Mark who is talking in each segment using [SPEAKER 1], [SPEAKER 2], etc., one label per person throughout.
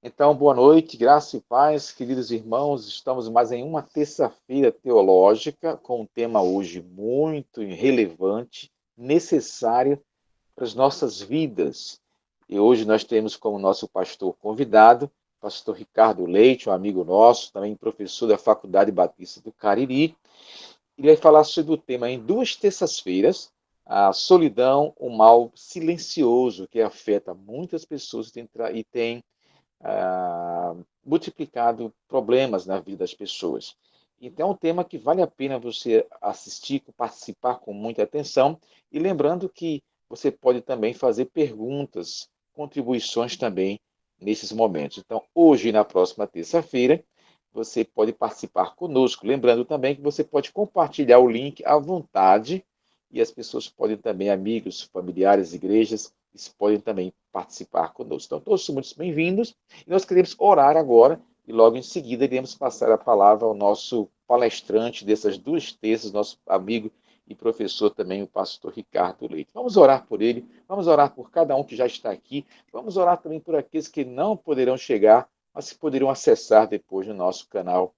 [SPEAKER 1] Então, boa noite, graça e paz, queridos irmãos. Estamos mais em uma terça-feira teológica com um tema hoje muito relevante, necessário para as nossas vidas. E hoje nós temos como nosso pastor convidado, pastor Ricardo Leite, um amigo nosso, também professor da Faculdade Batista do Cariri. Ele vai falar sobre o tema em duas terças-feiras, a solidão, o mal silencioso que afeta muitas pessoas e tem multiplicado problemas na vida das pessoas. Então, é um tema que vale a pena você assistir, participar com muita atenção, e lembrando que você pode também fazer perguntas, contribuições também nesses momentos. Então, hoje e na próxima terça-feira, você pode participar conosco. Lembrando também que você pode compartilhar o link à vontade, e as pessoas podem também, amigos, familiares, igrejas, eles podem também participar conosco. Então, todos são muito bem-vindos. E nós queremos orar agora e logo em seguida iremos passar a palavra ao nosso palestrante dessas duas terças, nosso amigo e professor também, o pastor Ricardo Leite. Vamos orar por ele, vamos orar por cada um que já está aqui, vamos orar também por aqueles que não poderão chegar, mas que poderão acessar depois no nosso canal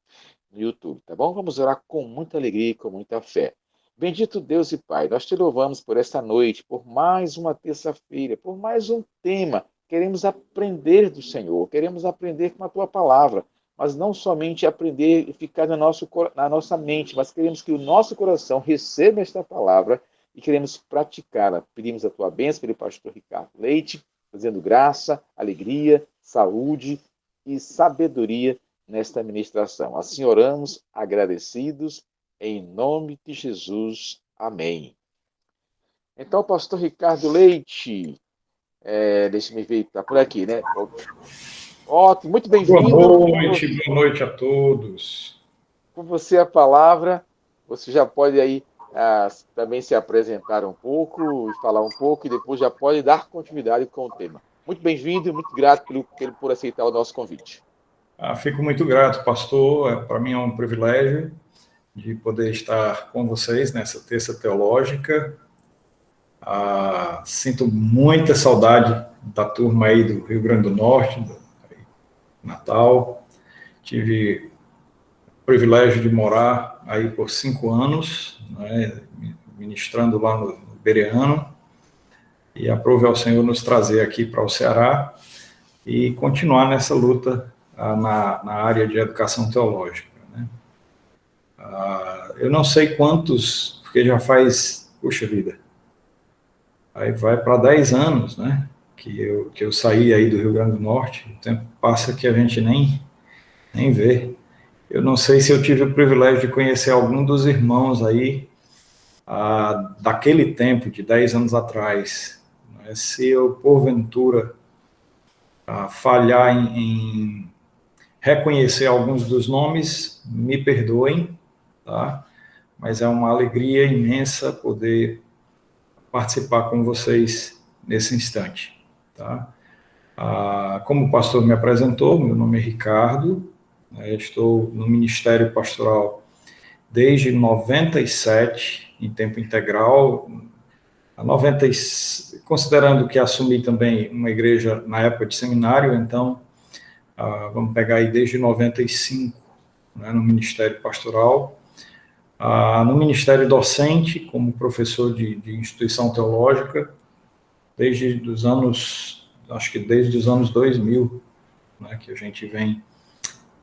[SPEAKER 1] no YouTube, tá bom? Vamos orar com muita alegria e com muita fé. Bendito Deus e Pai, nós te louvamos por esta noite, por mais uma terça-feira, por mais um tema. Queremos aprender do Senhor, queremos aprender com a Tua palavra, mas não somente aprender e ficar na nossa mente, mas queremos que o nosso coração receba esta palavra e queremos praticá-la. Pedimos a Tua bênção pelo pastor Ricardo Leite, trazendo graça, alegria, saúde e sabedoria nesta ministração. Assim oramos, agradecidos, em nome de Jesus. Amém. Então, pastor Ricardo Leite, deixa-me ver, está por aqui, né? Ótimo, muito bem-vindo.
[SPEAKER 2] Boa noite a todos.
[SPEAKER 1] Com você a palavra, você já pode aí também se apresentar um pouco e falar um pouco, e depois já pode dar continuidade com o tema. Muito bem-vindo e muito grato por aceitar o nosso convite.
[SPEAKER 2] Fico muito grato, pastor. Para mim é um privilégio de poder estar com vocês nessa terça teológica. Sinto muita saudade da turma aí do Rio Grande do Norte, do Natal. Tive o privilégio de morar aí por 5 anos, né, ministrando lá no Bereano, e aprove ao Senhor nos trazer aqui para o Ceará e continuar nessa luta na área de educação teológica. Né? Eu não sei quantos, porque já faz, puxa vida, aí vai para 10 anos, né, que eu saí aí do Rio Grande do Norte. O tempo passa que a gente nem vê. Eu não sei se eu tive o privilégio de conhecer algum dos irmãos aí daquele tempo, de 10 anos atrás. Né? Se eu, porventura, falhar em reconhecer alguns dos nomes, me perdoem, tá? Mas é uma alegria imensa poder participar com vocês nesse instante, tá? Como o pastor me apresentou, meu nome é Ricardo, né? Estou no Ministério Pastoral desde 97, em tempo integral, considerando que assumi também uma igreja na época de seminário, então vamos pegar aí desde 95, né, no Ministério Pastoral, no Ministério Docente, como professor de instituição teológica, desde os anos 2000, né, que a gente vem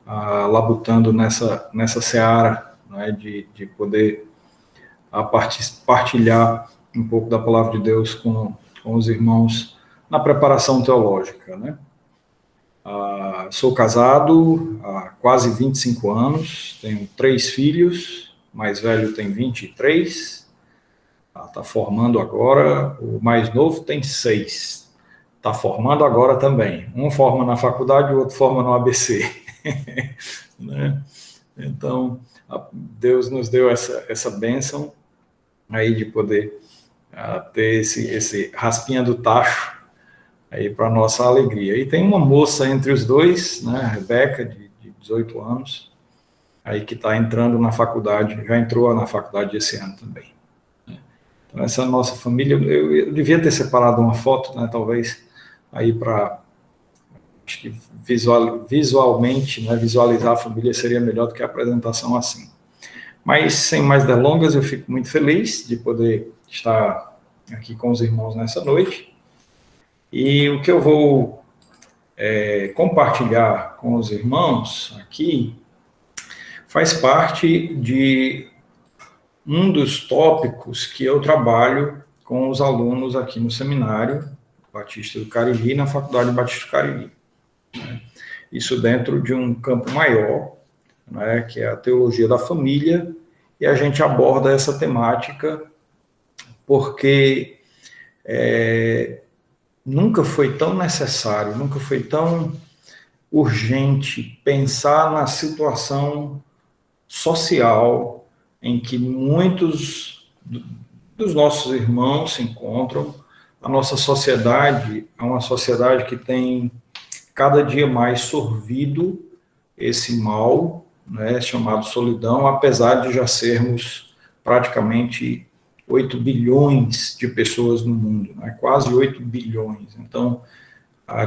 [SPEAKER 2] labutando nessa seara, né, de poder partilhar um pouco da palavra de Deus com os irmãos na preparação teológica, né? Sou casado há quase 25 anos, tenho 3 filhos, o mais velho tem 23, está formando agora, o mais novo tem 6, está formando agora também. Um forma na faculdade, o outro forma no ABC. Né? Então, Deus nos deu essa bênção aí de poder ter esse raspinha do tacho aí para nossa alegria. E tem uma moça entre os dois, né, a Rebeca, de 18 anos, aí que está entrando na faculdade, já entrou na faculdade esse ano também. Né? Então, essa nossa família, eu devia ter separado uma foto, né, talvez, aí para Acho que visualmente, né, visualizar a família seria melhor do que a apresentação assim. Mas, sem mais delongas, eu fico muito feliz de poder estar aqui com os irmãos nessa noite. E o que eu vou compartilhar com os irmãos aqui faz parte de um dos tópicos que eu trabalho com os alunos aqui no Seminário Batista do Cariri, na Faculdade Batista do Cariri. Isso dentro de um campo maior, né, que é a teologia da família, e a gente aborda essa temática porque nunca foi tão necessário, nunca foi tão urgente pensar na situação social em que muitos dos nossos irmãos se encontram. A nossa sociedade é uma sociedade que tem cada dia mais sorvido esse mal, né, chamado solidão, apesar de já sermos praticamente 8 bilhões de pessoas no mundo, né, quase 8 bilhões. Então,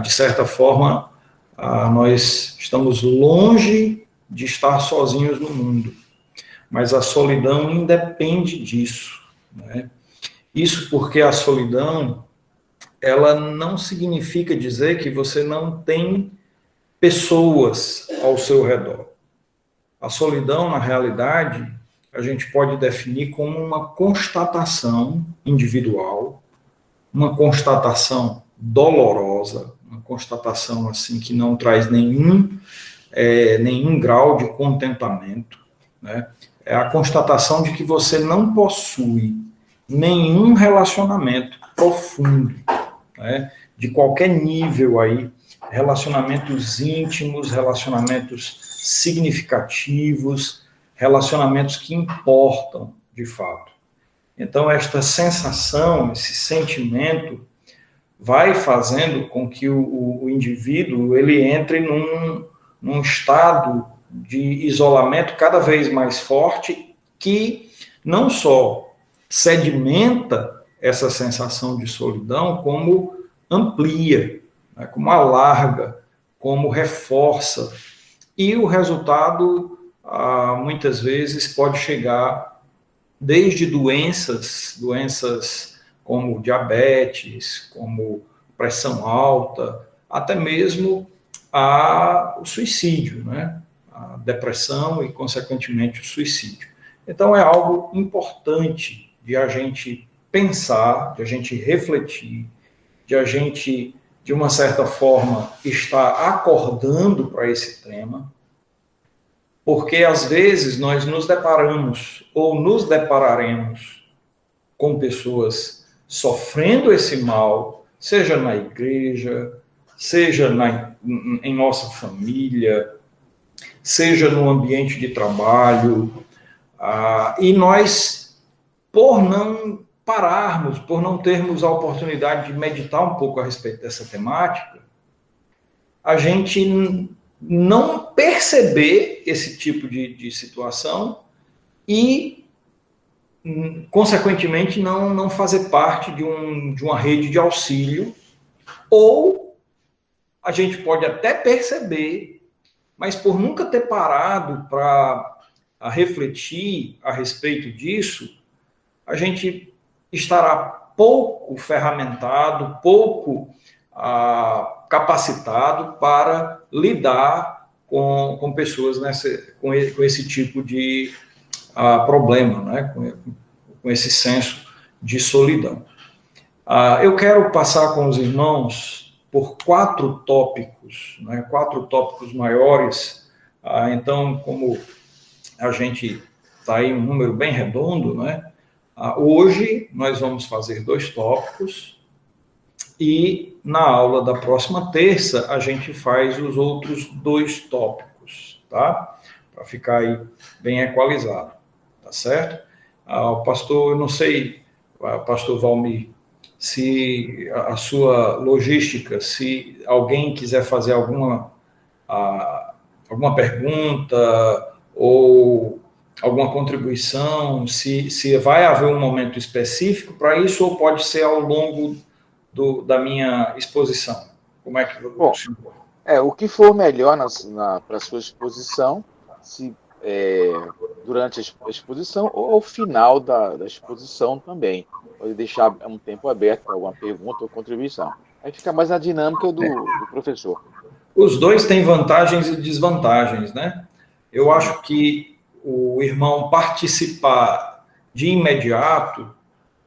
[SPEAKER 2] de certa forma, nós estamos longe de estar sozinhos no mundo, mas a solidão independe disso, né? Isso porque a solidão, ela não significa dizer que você não tem pessoas ao seu redor. A solidão, na realidade, a gente pode definir como uma constatação individual, uma constatação dolorosa, uma constatação assim que não traz nenhum grau de contentamento, né? É a constatação de que você não possui nenhum relacionamento profundo, né, de qualquer nível aí, relacionamentos íntimos, relacionamentos significativos, relacionamentos que importam de fato. Então, esta sensação, esse sentimento, vai fazendo com que o indivíduo ele entre num estado de isolamento cada vez mais forte, que não só sedimenta essa sensação de solidão, como amplia, né, como alarga, como reforça. E o resultado, muitas vezes, pode chegar desde doenças como diabetes, como pressão alta, até mesmo o suicídio, né? A depressão e, consequentemente, o suicídio. Então, é algo importante de a gente pensar, de a gente refletir, de a gente, de uma certa forma, estar acordando para esse tema, porque, às vezes, nós nos deparamos ou nos depararemos com pessoas sofrendo esse mal, seja na igreja, seja em nossa família, seja no ambiente de trabalho, e nós, por não pararmos, por não termos a oportunidade de meditar um pouco a respeito dessa temática, a gente não perceber esse tipo de situação e, consequentemente, não fazer parte de uma rede de auxílio, ou a gente pode até perceber, mas por nunca ter parado para refletir a respeito disso, a gente estará pouco ferramentado, pouco capacitado para lidar com pessoas com esse tipo de problema, né? Com esse senso de solidão. Eu quero passar com os irmãos por 4 tópicos, né? 4 tópicos maiores. Então, como a gente está aí um número bem redondo, né? Hoje nós vamos fazer 2 tópicos e na aula da próxima terça a gente faz os outros 2 tópicos, tá? Para ficar aí bem equalizado, tá certo? O pastor, eu não sei, pastor Valmir, se a sua logística, se alguém quiser fazer alguma pergunta ou alguma contribuição, se vai haver um momento específico para isso ou pode ser ao longo da minha exposição. Como é que
[SPEAKER 1] Bom,
[SPEAKER 2] senhor?
[SPEAKER 1] O que for melhor para a sua exposição, se durante a exposição ou ao final da exposição também. Pode deixar um tempo aberto para alguma pergunta ou contribuição. Aí fica mais na dinâmica do professor.
[SPEAKER 2] Os dois têm vantagens e desvantagens, né? Eu
[SPEAKER 1] Sim.
[SPEAKER 2] acho que o irmão participar de imediato,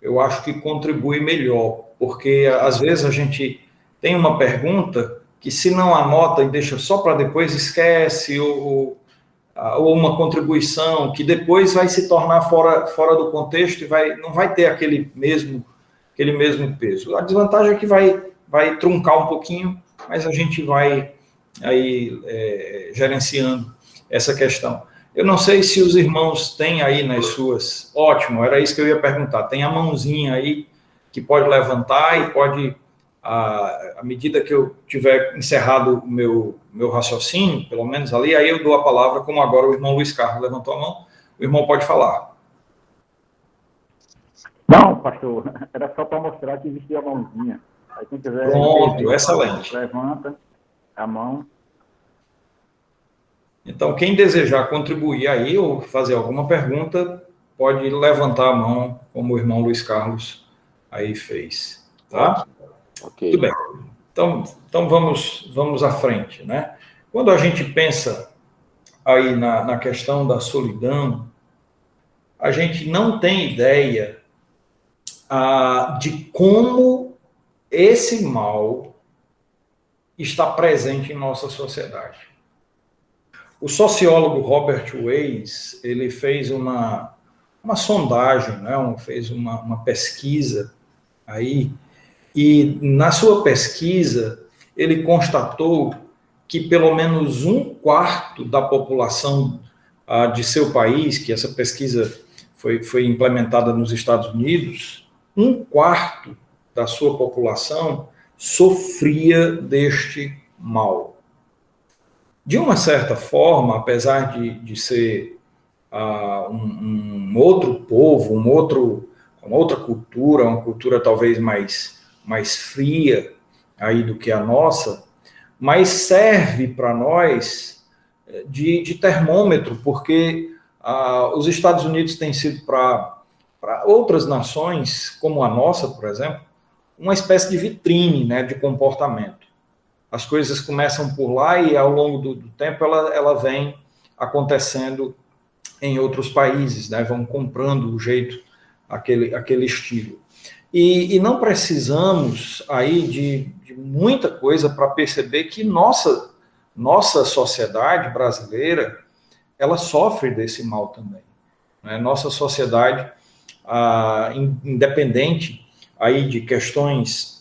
[SPEAKER 2] eu acho que contribui melhor, porque às vezes a gente tem uma pergunta que se não anota e deixa só para depois, esquece, ou uma contribuição que depois vai se tornar fora do contexto e não vai ter aquele mesmo peso. A desvantagem é que vai truncar um pouquinho, mas a gente vai aí gerenciando essa questão. Eu não sei se os irmãos têm aí nas suas... Ótimo, era isso que eu ia perguntar. Tem a mãozinha aí que pode levantar e pode, à medida que eu tiver encerrado o meu raciocínio, pelo menos ali, aí eu dou a palavra, como agora o irmão Luiz Carlos levantou a mão, o irmão pode falar.
[SPEAKER 3] Não, pastor, era só para mostrar que existia a mãozinha. Aí quem quiser
[SPEAKER 2] Pronto, excelente.
[SPEAKER 3] levanta a mão.
[SPEAKER 2] Então, quem desejar contribuir aí ou fazer alguma pergunta, pode levantar a mão, como o irmão Luiz Carlos aí fez. Tá?
[SPEAKER 1] Ok.
[SPEAKER 2] Muito bem. Então vamos à frente, né? Quando a gente pensa aí na questão da solidão, a gente não tem ideia de como esse mal está presente em nossa sociedade. O sociólogo Robert Weiss, ele fez uma sondagem, né? Fez uma pesquisa aí, e na sua pesquisa ele constatou que pelo menos 1/4 da população de seu país, que essa pesquisa foi implementada nos Estados Unidos, 1/4 da sua população sofria deste mal. De uma certa forma, apesar de ser um outro povo, uma outra cultura, uma cultura talvez mais fria aí do que a nossa, mas serve para nós de termômetro, porque os Estados Unidos têm sido para outras nações, como a nossa, por exemplo, uma espécie de vitrine, né, de comportamento. As coisas começam por lá e ao longo do tempo ela vem acontecendo em outros países, né, vão comprando o jeito, aquele estilo. E não precisamos aí de muita coisa para perceber que nossa sociedade brasileira, ela sofre desse mal também. Né? Nossa sociedade, independente aí de questões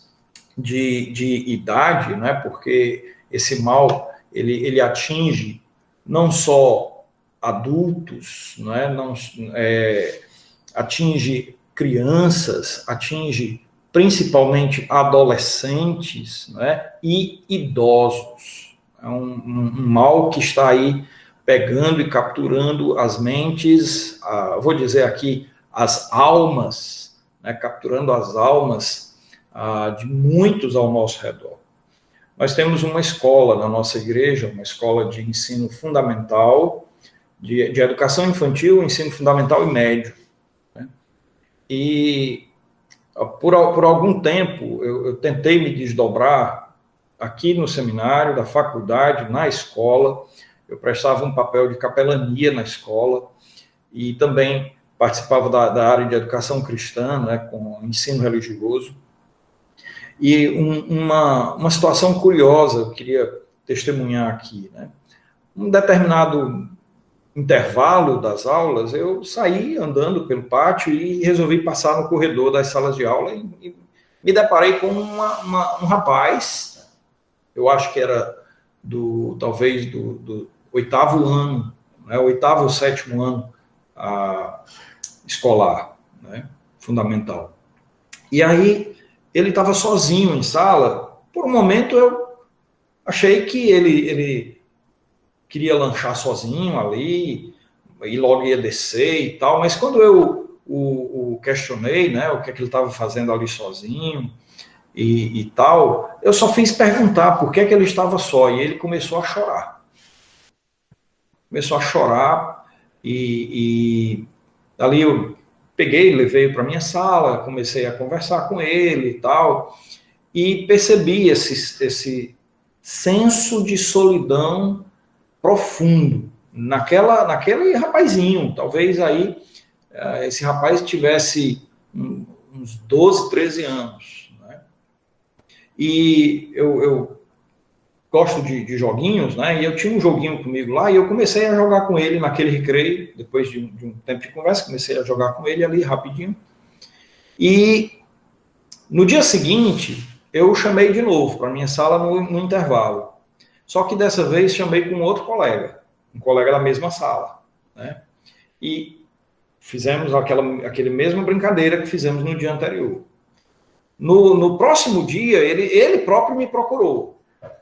[SPEAKER 2] de idade, né? Porque esse mal ele atinge não só adultos, né? Atinge crianças, atinge principalmente adolescentes, né? E idosos. É um mal que está aí pegando e capturando as mentes, vou dizer aqui, as almas, né? Capturando as almas de muitos ao nosso redor. Nós temos uma escola na nossa igreja, uma escola de ensino fundamental, de educação infantil, ensino fundamental e médio. Né? E por algum tempo eu tentei me desdobrar aqui no seminário, da faculdade, na escola. Eu prestava um papel de capelania na escola e também participava da área de educação cristã, né, com ensino religioso. E uma situação curiosa, eu queria testemunhar aqui, né? Um determinado intervalo das aulas, eu saí andando pelo pátio e resolvi passar no corredor das salas de aula e me deparei com um rapaz, eu acho que era talvez do 8º ano, né? 8º ou 7º ano escolar, né? Fundamental. E aí ele estava sozinho em sala. Por um momento eu achei que ele queria lanchar sozinho ali e logo ia descer e tal, mas quando eu o questionei, né, o que é que ele estava fazendo ali sozinho, e tal, eu só fiz perguntar por que ele estava só, e ele começou a chorar. Começou a chorar, e ali eu peguei, levei para minha sala, comecei a conversar com ele e tal, e percebi esse senso de solidão profundo naquele rapazinho. Talvez aí esse rapaz tivesse uns 12, 13 anos. Né? E eu gosto de joguinhos, né? E eu tinha um joguinho comigo lá e eu comecei a jogar com ele naquele recreio, depois de um tempo de conversa, comecei a jogar com ele ali rapidinho. E no dia seguinte, eu o chamei de novo para minha sala no intervalo. Só que dessa vez chamei com outro colega, um colega da mesma sala, né? E fizemos aquele mesma brincadeira que fizemos no dia anterior. No próximo dia, ele próprio me procurou.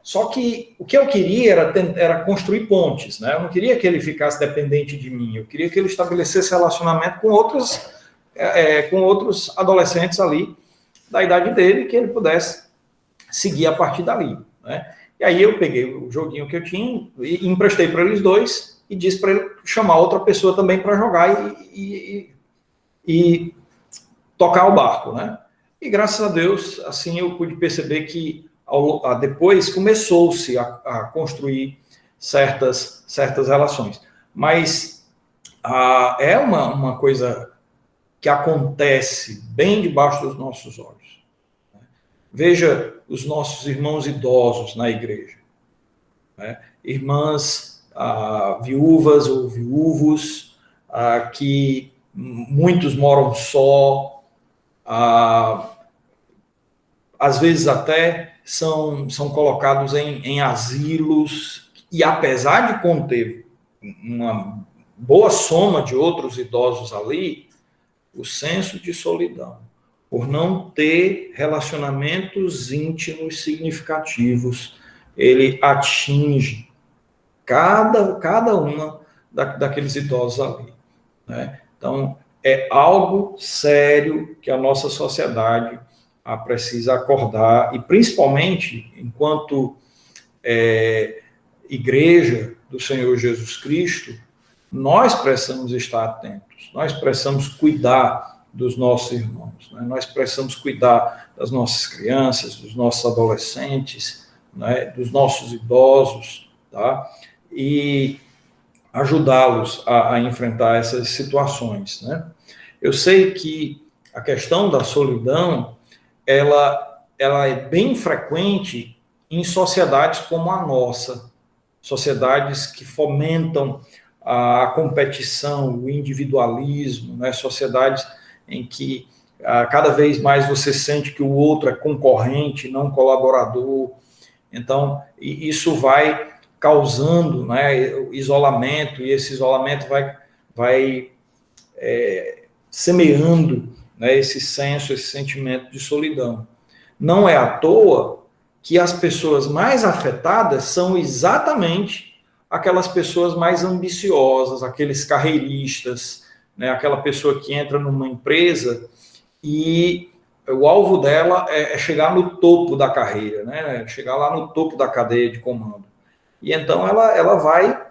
[SPEAKER 2] Só que o que eu queria era construir pontes, né? Eu não queria que ele ficasse dependente de mim, eu queria que ele estabelecesse relacionamento com outros adolescentes ali da idade dele, que ele pudesse seguir a partir dali, né? E aí eu peguei o joguinho que eu tinha e emprestei para eles dois e disse para ele chamar outra pessoa também para jogar e tocar o barco, né? E graças a Deus, assim eu pude perceber que depois começou-se a construir certas relações. Mas é uma coisa que acontece bem debaixo dos nossos olhos. Veja os nossos irmãos idosos na igreja, né? Irmãs viúvas ou viúvos, que muitos moram só, às vezes até são colocados em asilos, e apesar de conter uma boa soma de outros idosos ali, o senso de solidão, por não ter relacionamentos íntimos significativos, ele atinge cada uma daqueles idosos ali, né? Então, é algo sério que a nossa sociedade precisa acordar, e principalmente enquanto igreja do Senhor Jesus Cristo, nós precisamos estar atentos, nós precisamos cuidar dos nossos irmãos, né? Nós precisamos cuidar das nossas crianças, dos nossos adolescentes, né? Dos nossos idosos, tá? E ajudá-los a enfrentar essas situações, né? Eu sei que a questão da solidão, ela é bem frequente em sociedades como a nossa, sociedades que fomentam a competição, o individualismo, né? Sociedades em que cada vez mais você sente que o outro é concorrente, não colaborador. Então, isso vai causando, né, isolamento, e esse isolamento vai semeando, né, esse sentimento de solidão. Não é à toa que as pessoas mais afetadas são exatamente aquelas pessoas mais ambiciosas, aqueles carreiristas, né, aquela pessoa que entra numa empresa e o alvo dela é chegar no topo da carreira, né, chegar lá no topo da cadeia de comando. E então ela vai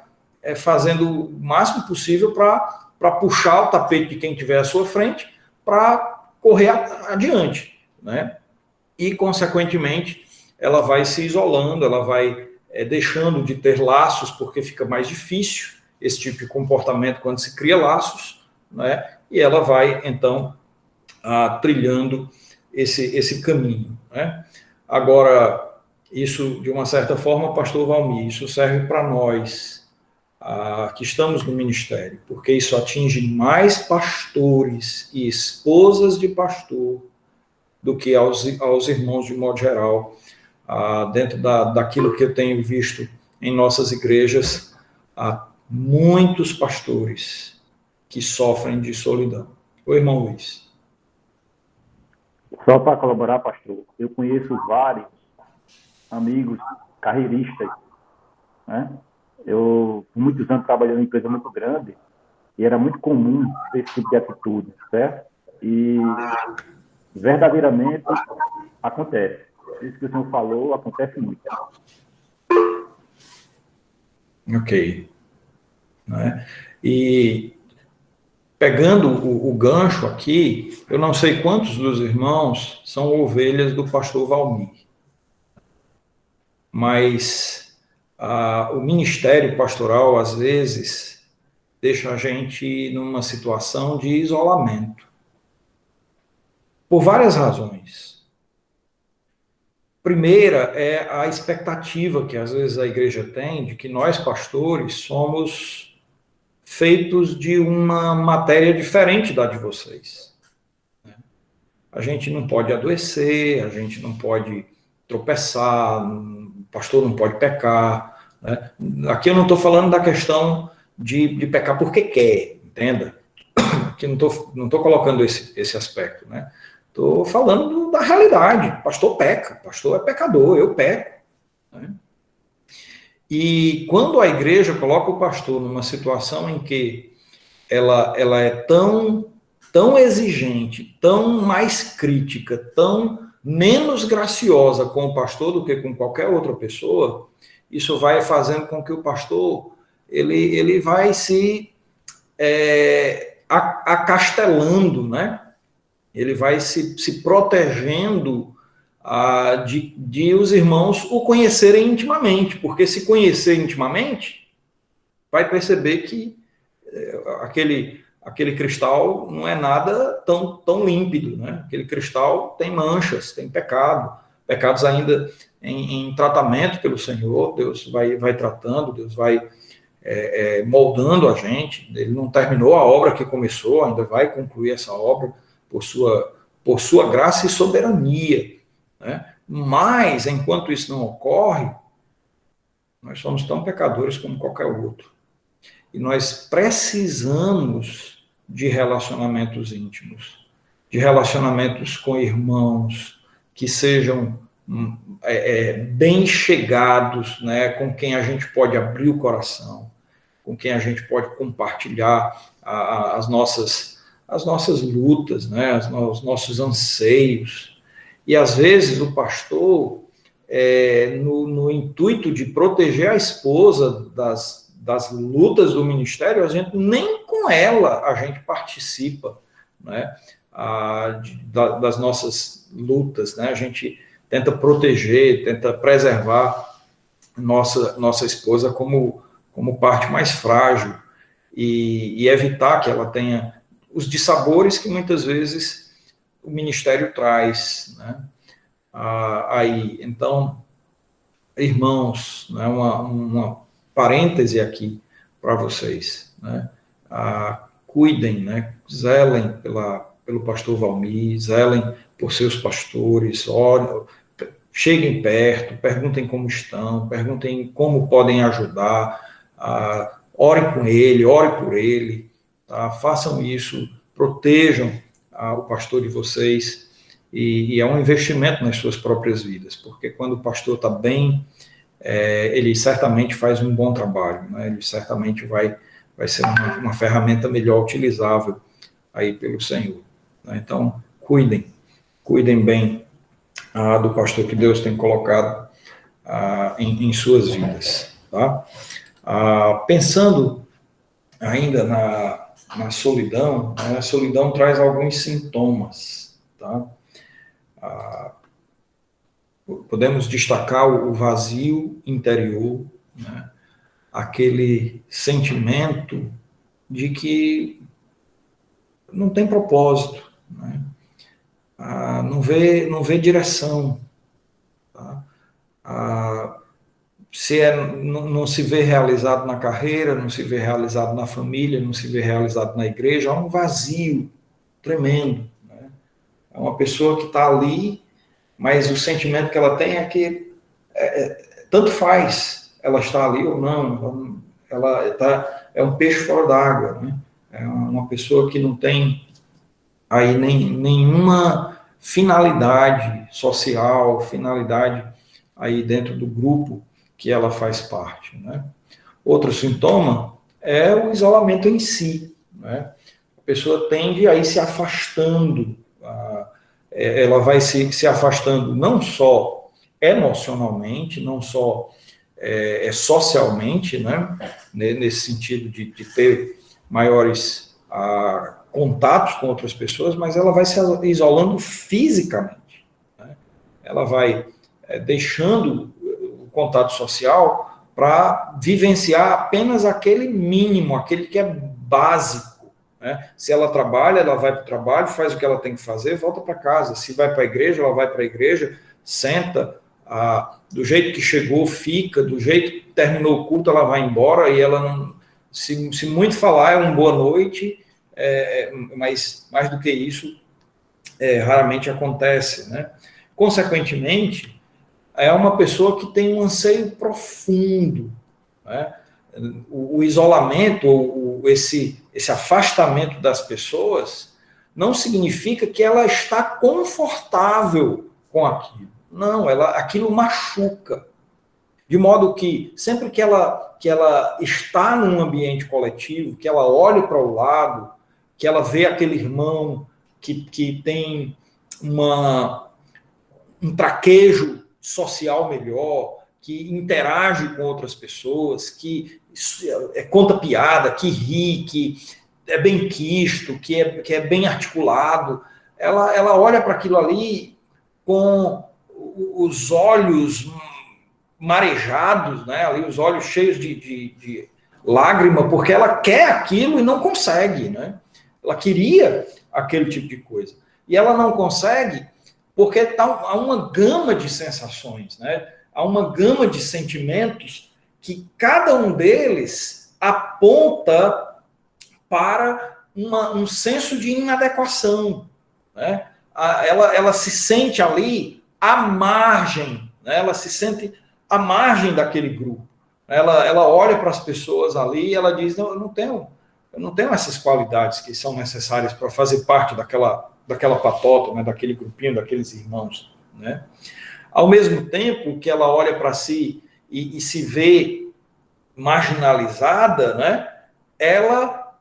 [SPEAKER 2] fazendo o máximo possível para puxar o tapete de quem estiver à sua frente para correr adiante, né? E, consequentemente, ela vai se isolando, ela vai deixando de ter laços, porque fica mais difícil esse tipo de comportamento quando se cria laços, né? E ela vai, então, trilhando esse caminho, né? Agora, isso, de uma certa forma, pastor Valmir, isso serve para nós que estamos no ministério, porque isso atinge mais pastores e esposas de pastor do que aos irmãos de modo geral, dentro daquilo que eu tenho visto em nossas igrejas, há muitos pastores que sofrem de solidão. O irmão Luiz.
[SPEAKER 3] Só para colaborar, pastor, eu conheço vários amigos carreiristas, né? Eu, por muitos anos, trabalhei numa empresa muito grande e era muito comum esse tipo de atitude, certo? E, verdadeiramente, Acontece. Isso que o senhor falou, acontece muito.
[SPEAKER 2] Ok. Né? E pegando o gancho aqui, eu não sei quantos dos irmãos são ovelhas do pastor Valmir, mas o ministério pastoral, às vezes, deixa a gente numa situação de isolamento, por várias razões. Primeira é a expectativa que às vezes a igreja tem de que nós, pastores, somos feitos de uma matéria diferente da de vocês. A gente não pode adoecer, a gente não pode tropeçar, o pastor não pode pecar. Né? Aqui eu não estou falando da questão de pecar porque quer, entenda? Aqui não tô colocando esse aspecto, né? Estou falando da realidade. Pastor peca, pastor é pecador, eu peco. Né? E quando a igreja coloca o pastor numa situação em que ela é tão exigente, tão mais crítica, tão menos graciosa com o pastor do que com qualquer outra pessoa, isso vai fazendo com que o pastor ele vai se acastelando, né? Ele vai se protegendo de os irmãos o conhecerem intimamente, porque se conhecer intimamente, vai perceber que aquele cristal não é nada tão límpido, né? Aquele cristal tem manchas, tem pecados ainda em tratamento pelo Senhor. Deus vai tratando, Deus vai moldando a gente. Ele não terminou a obra que começou, ainda vai concluir essa obra por sua graça e soberania, né? Mas, enquanto isso não ocorre, nós somos tão pecadores como qualquer outro. E nós precisamos de relacionamentos íntimos, de relacionamentos com irmãos que sejam bem chegados, né, com quem a gente pode abrir o coração, com quem a gente pode compartilhar as nossas lutas, né, os nossos anseios. E às vezes o pastor, no intuito de proteger a esposa das lutas do ministério, a gente nem com ela a gente participa, né, das nossas lutas, né? A gente tenta proteger, tenta preservar nossa esposa como parte mais frágil e evitar que ela tenha os dissabores que muitas vezes o ministério traz, né? Aí, então, irmãos, né, uma parêntese aqui para vocês, né? Cuidem, né? Zelem pelo pastor Valmir, zelem por seus pastores, orem, cheguem perto, perguntem como estão, perguntem como podem ajudar, orem com ele, orem por ele, tá? Façam isso, protejam o pastor de vocês, e é um investimento nas suas próprias vidas, porque quando o pastor está bem, ele certamente faz um bom trabalho, né? Ele certamente vai ser uma ferramenta melhor utilizável aí pelo Senhor, né? Então, cuidem bem do pastor que Deus tem colocado em suas vidas, tá? Pensando ainda na solidão, né? A solidão traz alguns sintomas, tá? Podemos destacar o vazio interior, né? Aquele sentimento de que não tem propósito, né? Não vê direção, tá? Não se vê realizado na carreira, não se vê realizado na família, não se vê realizado na igreja, há um vazio tremendo, né? É uma pessoa que está ali, mas o sentimento que ela tem é que tanto faz ela estar ali ou não, é um peixe fora d'água, né? É uma pessoa que não tem aí nenhuma finalidade social, finalidade aí dentro do grupo que ela faz parte, né? Outro sintoma é o isolamento em si, né? A pessoa tende a ir se afastando ela vai se afastando não só emocionalmente, não só socialmente, né, nesse sentido de ter maiores contatos com outras pessoas, mas ela vai se isolando fisicamente, né? Ela vai deixando o contato social para vivenciar apenas aquele mínimo, aquele que é básico, né? Se ela trabalha, ela vai para o trabalho, faz o que ela tem que fazer, volta para casa. Se vai para a igreja, ela vai para a igreja, senta, do jeito que chegou, fica, do jeito que terminou o culto, ela vai embora, e ela não, se muito falar, é uma boa noite, mas mais do que isso, raramente acontece, né? Consequentemente, é uma pessoa que tem um anseio profundo, né? O isolamento, esse afastamento das pessoas, não significa que ela está confortável com aquilo. Não, aquilo machuca. De modo que, sempre que ela está num ambiente coletivo, que ela olhe para o lado, que ela vê aquele irmão que tem um traquejo social melhor, que interage com outras pessoas, que conta piada, que ri, que é bem quisto, que é bem articulado, ela olha para aquilo ali com os olhos marejados, né, ali, os olhos cheios de lágrima, porque ela quer aquilo e não consegue, né? Ela queria aquele tipo de coisa. E ela não consegue porque há uma gama de sensações, né? Há uma gama de sentimentos que cada um deles aponta para um senso de inadequação, né? Ela se sente ali à margem, né? Ela se sente à margem daquele grupo. Ela olha para as pessoas ali e ela diz, eu não tenho essas qualidades que são necessárias para fazer parte daquela patota, né? Daquele grupinho, daqueles irmãos, né? Ao mesmo tempo que ela olha para si e se vê marginalizada, né? Ela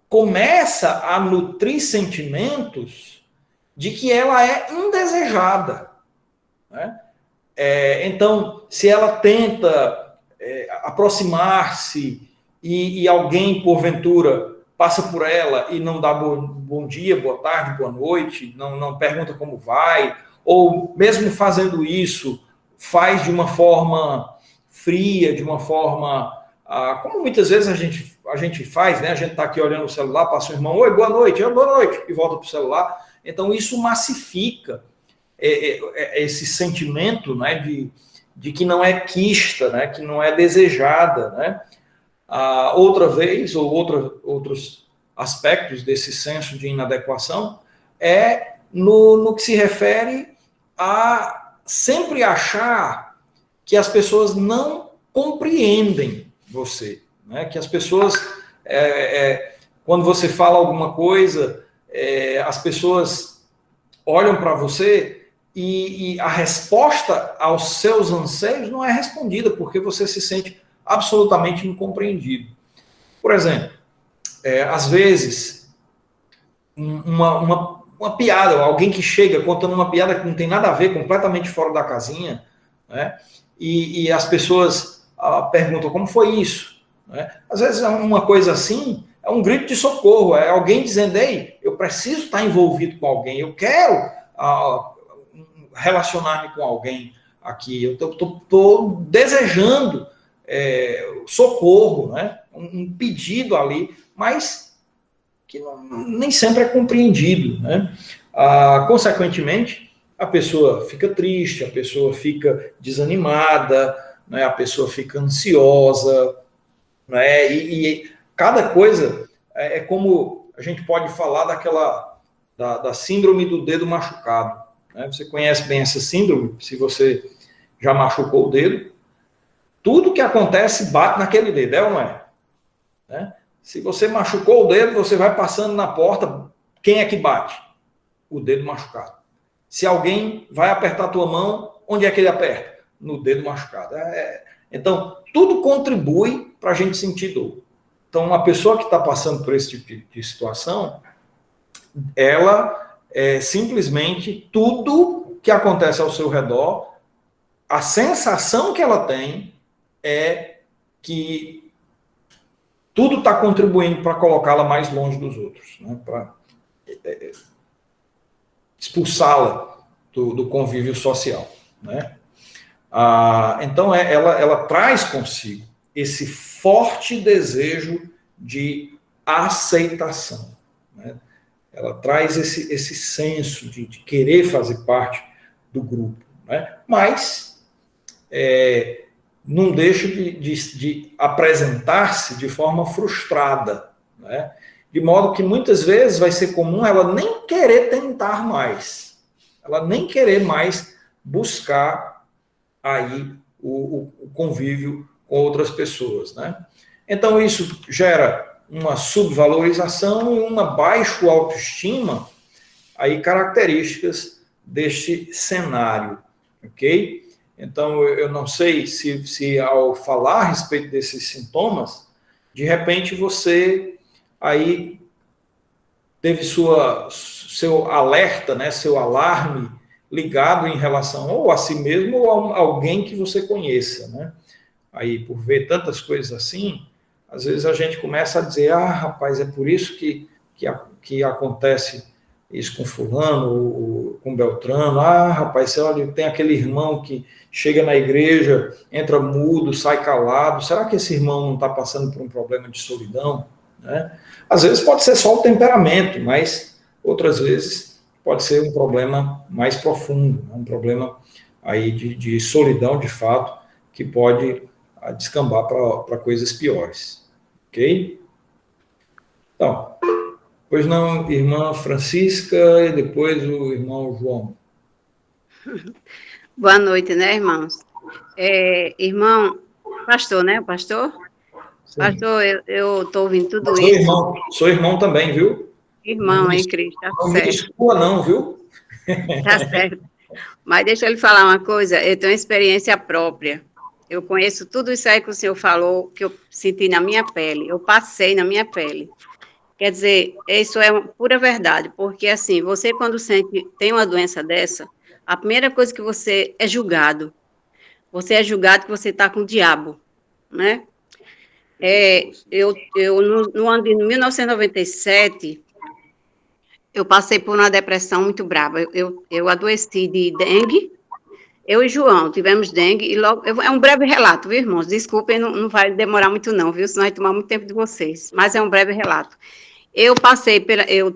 [SPEAKER 2] começa a nutrir sentimentos de que ela é indesejada, né? Então, se ela tenta aproximar-se e alguém, porventura, passa por ela e não dá bom dia, boa tarde, boa noite, não pergunta como vai, ou mesmo fazendo isso, faz de uma forma fria, de uma forma... como muitas vezes a gente faz, né? A gente está aqui olhando o celular, passa um irmão, oi, boa noite, e volta para o celular. Então, isso massifica esse sentimento, né, de que não é quista, né, que não é desejada, né? Outra vez, ou outros aspectos desse senso de inadequação é no que se refere a sempre achar que as pessoas não compreendem você, né? Que as pessoas, quando você fala alguma coisa, as pessoas olham para você e a resposta aos seus anseios não é respondida, porque você se sente absolutamente incompreendido. Por exemplo, às vezes, uma piada, alguém que chega contando uma piada que não tem nada a ver, completamente fora da casinha, né? E as pessoas perguntam, como foi isso? Né? Às vezes é uma coisa assim, é um grito de socorro, é alguém dizendo, ei, eu preciso estar envolvido com alguém, eu quero relacionar-me com alguém aqui, eu estou desejando socorro, né? Um pedido ali, mas que nem sempre é compreendido, né? Consequentemente, a pessoa fica triste, a pessoa fica desanimada, né? A pessoa fica ansiosa, né? E cada coisa é como a gente pode falar da síndrome do dedo machucado, né? Você conhece bem essa síndrome, se você já machucou o dedo, tudo que acontece bate naquele dedo, ou não é? Né? Se você machucou o dedo, você vai passando na porta, quem é que bate? O dedo machucado. Se alguém vai apertar a tua mão, onde é que ele aperta? No dedo machucado. Então, tudo contribui para a gente sentir dor. Então, uma pessoa que está passando por esse tipo de situação, ela simplesmente tudo que acontece ao seu redor, a sensação que ela tem é que tudo está contribuindo para colocá-la mais longe dos outros, né? Para expulsá-la do convívio social, né? Então, ela traz consigo esse forte desejo de aceitação, né? Ela traz esse senso de querer fazer parte do grupo, né? Mas não deixa de apresentar-se de forma frustrada, né? De modo que muitas vezes vai ser comum ela nem querer tentar mais, ela nem querer mais buscar aí o convívio com outras pessoas, né? Então isso gera uma subvalorização e uma baixa autoestima, aí características deste cenário, ok? Então eu não sei se ao falar a respeito desses sintomas, de repente você aí teve seu alerta, né, seu alarme ligado em relação ou a si mesmo ou a alguém que você conheça, né? Aí, por ver tantas coisas assim, às vezes a gente começa a dizer, rapaz, é por isso que acontece isso com fulano, ou com Beltrano. Rapaz, olha, tem aquele irmão que chega na igreja, entra mudo, sai calado. Será que esse irmão não está passando por um problema de solidão? Né? Às vezes pode ser só o temperamento, mas outras vezes pode ser um problema mais profundo, um problema aí de solidão, de fato, que pode descambar para coisas piores. Ok? Então, pois não, irmã Francisca e depois o irmão João.
[SPEAKER 4] Boa noite, né, irmãos? Irmão, pastor, né, pastor? Sim. Pastor, eu estou ouvindo tudo isso.
[SPEAKER 2] Sou irmão também, viu?
[SPEAKER 4] Irmão em Cristo, tá
[SPEAKER 2] não
[SPEAKER 4] certo.
[SPEAKER 2] Não me exclua não, viu?
[SPEAKER 4] Tá certo. Mas deixa eu lhe falar uma coisa, eu tenho uma experiência própria. Eu conheço tudo isso aí que o senhor falou, que eu senti na minha pele, eu passei na minha pele. Quer dizer, isso é uma pura verdade, porque assim, você quando tem uma doença dessa, a primeira coisa que você é julgado. Você é julgado que você está com o diabo, né? No ano de 1997, eu passei por uma depressão muito brava. Eu adoeci de dengue. Eu e João tivemos dengue e logo... É um breve relato, viu, irmãos? Desculpem, não vai demorar muito não, viu? Senão vai tomar muito tempo de vocês. Mas é um breve relato. Eu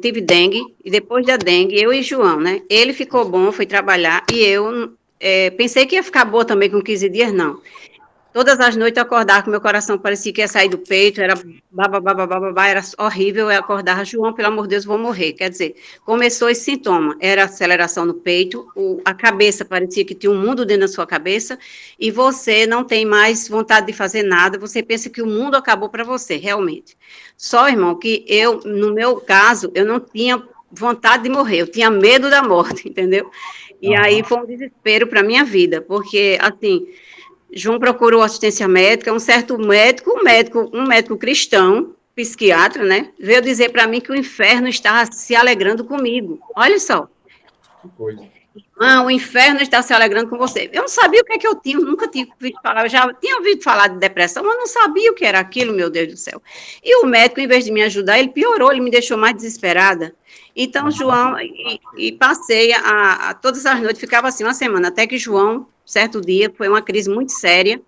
[SPEAKER 4] tive dengue, e depois da dengue, eu e João, né? Ele ficou bom, foi trabalhar, e eu pensei que ia ficar boa também com 15 dias, não. Todas as noites eu acordava com meu coração, parecia que ia sair do peito, era babá, era horrível, eu acordava, João, pelo amor de Deus, vou morrer. Quer dizer, começou esse sintoma, era aceleração no peito, a cabeça parecia que tinha um mundo dentro da sua cabeça, e você não tem mais vontade de fazer nada, você pensa que o mundo acabou para você, realmente. Só, irmão, que no meu caso, eu não tinha vontade de morrer, eu tinha medo da morte, entendeu? E aí foi um desespero para a minha vida, porque, assim... João procurou assistência médica, um certo médico, um médico cristão, psiquiatra, né, veio dizer para mim que o inferno estava se alegrando comigo. Olha só.
[SPEAKER 2] Que coisa.
[SPEAKER 4] O inferno está se alegrando com você. Eu não sabia o que é que eu tinha, nunca tinha ouvido falar, eu já tinha ouvido falar de depressão, mas não sabia o que era aquilo, meu Deus do céu. E o médico, em vez de me ajudar, ele piorou, ele me deixou mais desesperada. Então, João, passei todas as noites, ficava assim uma semana, até que João, certo dia, foi uma crise muito séria,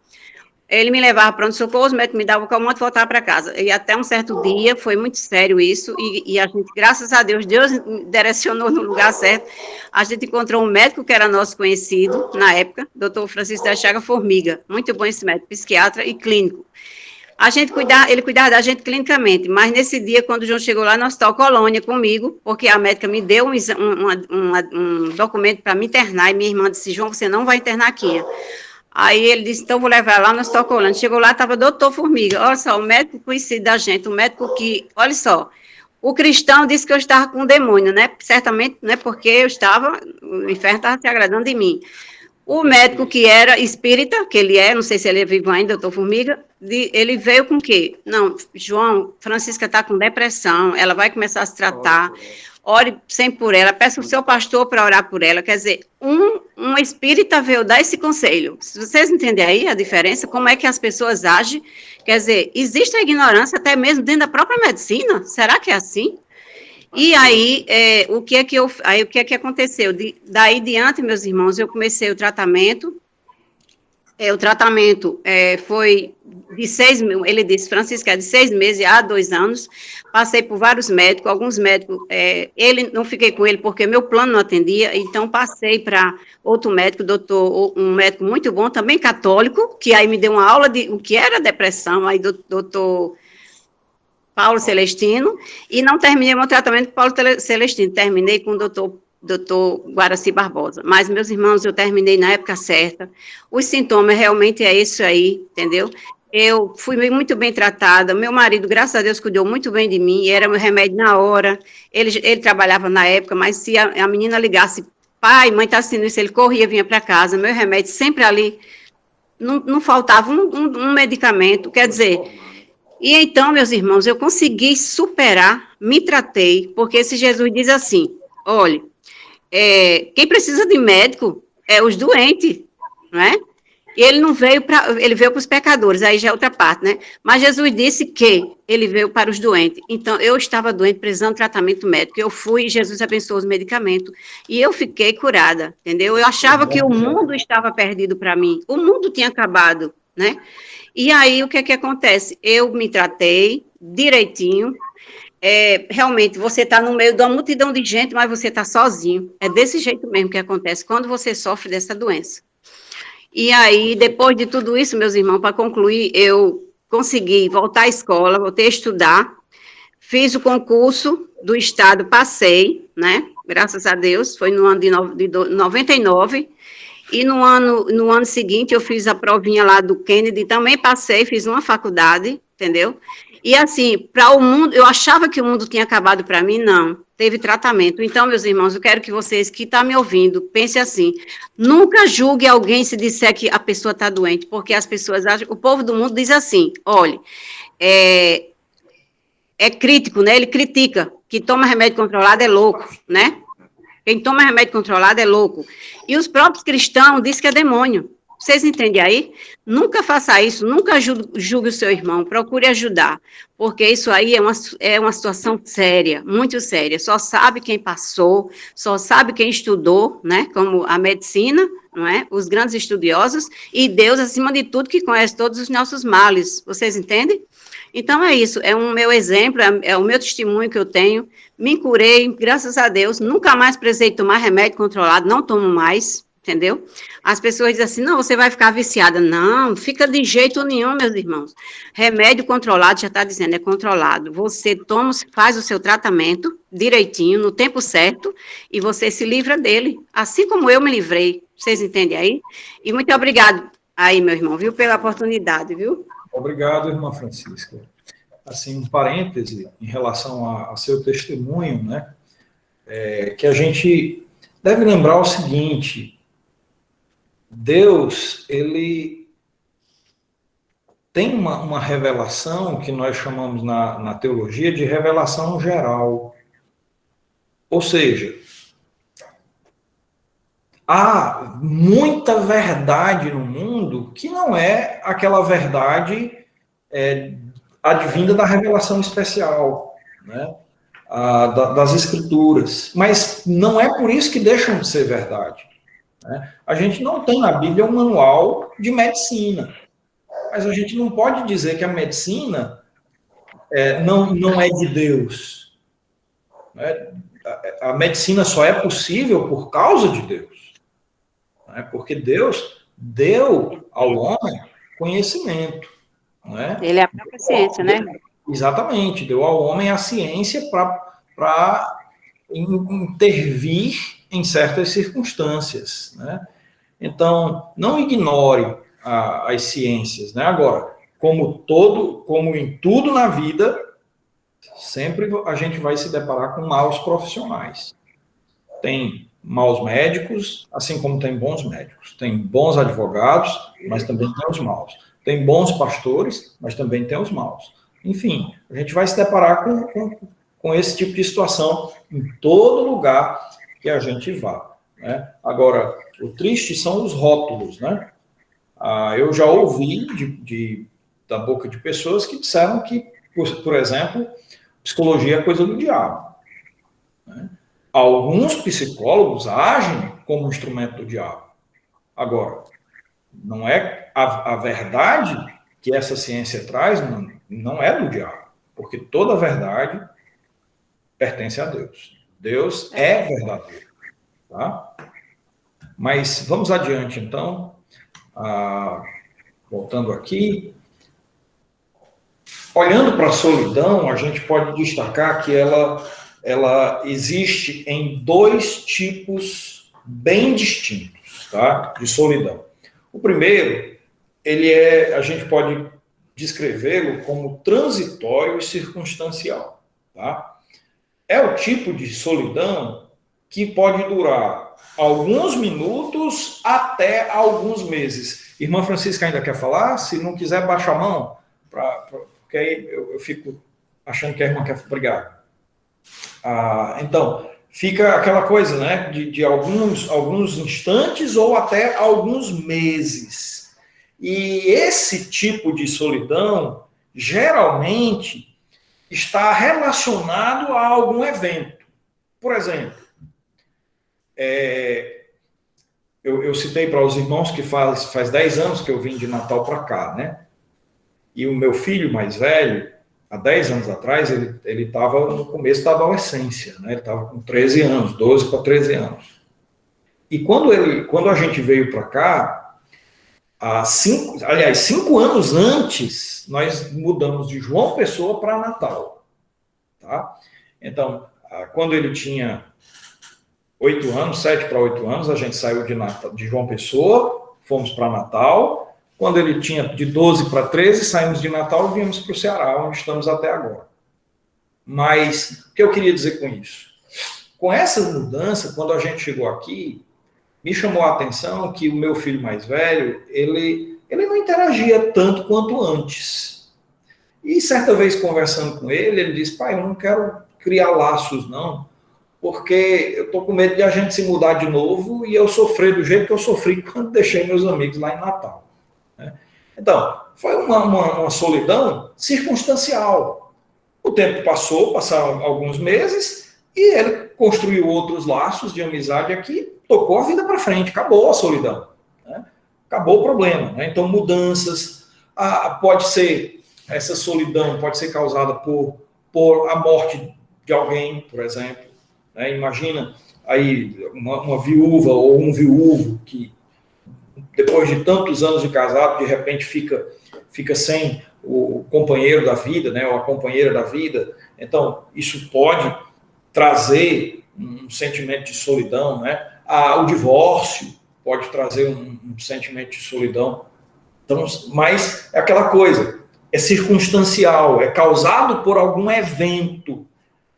[SPEAKER 4] ele me levava para pronto-socorro, os médicos me davam o calmante e voltava para casa. E até um certo dia, foi muito sério isso, e a gente, graças a Deus, Deus me direcionou no lugar certo. A gente encontrou um médico que era nosso conhecido, na época, doutor Francisco da Chaga Formiga, muito bom esse médico, psiquiatra e clínico. Ele cuidava da gente clinicamente, mas nesse dia, quando o João chegou lá no Hospital Colônia comigo, porque a médica me deu um documento para me internar, e minha irmã disse, João, você não vai internar aqui. Aí ele disse, então vou levar lá no Hospital Colônia. Chegou lá, estava o doutor Formiga, olha só, o médico conhecido da gente, o médico que, olha só, o cristão disse que eu estava com um demônio, né? Certamente, né, porque o inferno estava se agradando de mim. O médico que era espírita, que ele não sei se ele é vivo ainda, doutor Formiga, ele veio com o quê? Não, João, Francisca está com depressão, ela vai começar a se tratar, ore sempre por ela, peça o seu pastor para orar por ela. Quer dizer, um espírita veio dar esse conselho. Se vocês entendem aí a diferença, como é que as pessoas agem, quer dizer, existe a ignorância até mesmo dentro da própria medicina? Será que é assim? E aí, o que é que aconteceu? Daí diante, meus irmãos, eu comecei o tratamento. O tratamento foi de 6 meses, ele disse, Francisco, de 6 meses a 2 anos. Passei por vários médicos, alguns médicos, não fiquei com ele porque meu plano não atendia, então passei para outro médico, um médico muito bom, também católico, que aí me deu uma aula de o que era depressão, aí doutor Paulo Celestino, e não terminei meu tratamento com Paulo Celestino, terminei com o doutor Guaraci Barbosa. Mas, meus irmãos, eu terminei na época certa. Os sintomas realmente é isso aí, entendeu? Eu fui muito bem tratada. Meu marido, graças a Deus, cuidou muito bem de mim. Era meu remédio na hora. Ele trabalhava na época, mas se a menina ligasse, pai, mãe está assistindo isso, ele corria, vinha para casa. Meu remédio sempre ali. Não faltava um medicamento. Quer dizer, e então, meus irmãos, eu consegui superar, me tratei, porque se Jesus diz assim, olha, quem precisa de médico é os doentes, não é? Ele não veio ele veio para os pecadores, aí já é outra parte, né? Mas Jesus disse que ele veio para os doentes. Então, eu estava doente, precisando de tratamento médico. Eu fui, Jesus abençoou os medicamentos, e eu fiquei curada, entendeu? Eu achava que o mundo estava perdido para mim. O mundo tinha acabado, né? E aí, o que é que acontece? Eu me tratei direitinho. Realmente, você está no meio de uma multidão de gente, mas você está sozinho. É desse jeito mesmo que acontece quando você sofre dessa doença. E aí, depois de tudo isso, meus irmãos, para concluir, eu consegui voltar à escola, voltei a estudar, fiz o concurso do Estado, passei, né? Graças a Deus, foi no ano de 99. E no ano seguinte, eu fiz a provinha lá do Kennedy, também passei, fiz uma faculdade, entendeu? E assim, para o mundo, eu achava que o mundo tinha acabado para mim, não, teve tratamento. Então, meus irmãos, eu quero que vocês que estão me ouvindo, pensem assim, nunca julgue alguém se disser que a pessoa está doente, porque as pessoas acham, o povo do mundo diz assim, olha, é crítico, né, ele critica, que toma remédio controlado é louco, né? Quem toma remédio controlado é louco. E os próprios cristãos dizem que é demônio. Vocês entendem aí? Nunca faça isso, nunca julgue o seu irmão, procure ajudar, porque isso aí é uma situação séria, muito séria. Só sabe quem passou, só sabe quem estudou, né? Como a medicina, não é? Os grandes estudiosos, e Deus, acima de tudo, que conhece todos os nossos males. Vocês entendem? Então, é isso, é um meu exemplo, é o meu testemunho que eu tenho. Me curei, graças a Deus, nunca mais precisei tomar remédio controlado, não tomo mais, entendeu? As pessoas dizem assim, não, você vai ficar viciada. Não, fica de jeito nenhum, meus irmãos. Remédio controlado, já está dizendo, é controlado. Você toma, faz o seu tratamento direitinho, no tempo certo, e você se livra dele, assim como eu me livrei. Vocês entendem aí? E muito obrigado aí, meu irmão, viu, pela oportunidade, viu?
[SPEAKER 2] Obrigado, irmã Francisca. Assim, um parêntese em relação a seu testemunho, né? Que a gente deve lembrar o seguinte: Deus, ele tem uma revelação que nós chamamos na teologia de revelação geral. Ou seja, há muita verdade no mundo que não é aquela verdade advinda da revelação especial, né? Das escrituras. Mas não é por isso que deixam de ser verdade, né? A gente não tem na Bíblia um manual de medicina, mas a gente não pode dizer que a medicina não é de Deus, né? A medicina só é possível por causa de Deus, né? Porque Deus deu ao homem conhecimento, né?
[SPEAKER 4] Ele é a própria ciência, né?
[SPEAKER 2] Exatamente, deu ao homem a ciência para intervir em certas circunstâncias, né? Então, não ignore as ciências, né? Agora, como em tudo na vida, sempre a gente vai se deparar com maus profissionais. Tem maus médicos, assim como tem bons médicos. Tem bons advogados, mas também tem os maus. Tem bons pastores, mas também tem os maus. Enfim, a gente vai se deparar com esse tipo de situação em todo lugar que a gente vá, né? Agora, o triste são os rótulos, né? Eu já ouvi da boca de pessoas que disseram que, por exemplo, psicologia é coisa do diabo, né? Alguns psicólogos agem como instrumento do diabo. Agora, não é a verdade que essa ciência traz, não é do diabo, porque toda verdade pertence a Deus. Deus é verdadeiro, tá? Mas vamos adiante, então. Voltando aqui. Olhando para a solidão, a gente pode destacar que ela existe em dois tipos bem distintos, tá? De solidão. O primeiro, a gente pode descrevê-lo como transitório e circunstancial, tá? É o tipo de solidão que pode durar alguns minutos até alguns meses. Irmã Francisca ainda quer falar? Se não quiser, baixa a mão, porque aí eu fico achando que a irmã quer. Obrigado. Então, fica aquela coisa, né, de alguns instantes ou até alguns meses. E esse tipo de solidão, geralmente, está relacionado a algum evento. Por exemplo, eu citei para os irmãos que faz 10 anos que eu vim de Natal para cá, né? E o meu filho mais velho, há 10 anos atrás, ele estava no começo da adolescência, né? Ele estava com 13 anos, 12 para 13 anos. E quando a gente veio para cá, 5 anos antes, nós mudamos de João Pessoa para Natal, tá? Então, quando ele tinha 8 anos, 7 para 8 anos, a gente saiu de João Pessoa, fomos para Natal. Quando ele tinha de 12 para 13, saímos de Natal e viemos para o Ceará, onde estamos até agora. Mas, o que eu queria dizer com isso? Com essa mudança, quando a gente chegou aqui, me chamou a atenção que o meu filho mais velho, ele não interagia tanto quanto antes. E certa vez, conversando com ele disse, pai, eu não quero criar laços, não, porque eu estou com medo de a gente se mudar de novo e eu sofrer do jeito que eu sofri quando deixei meus amigos lá em Natal. Então, foi uma solidão circunstancial. O tempo passaram alguns meses, e ele construiu outros laços de amizade aqui, tocou a vida para frente, acabou a solidão, né? Acabou o problema, né? Então, mudanças, essa solidão pode ser causada por a morte de alguém, por exemplo, né? Imagina aí uma viúva ou um viúvo que depois de tantos anos de casado, de repente fica sem o companheiro da vida, né, ou a companheira da vida. Então, isso pode trazer um sentimento de solidão, né? O divórcio pode trazer um sentimento de solidão. Então, mas é aquela coisa, é circunstancial, é causado por algum evento,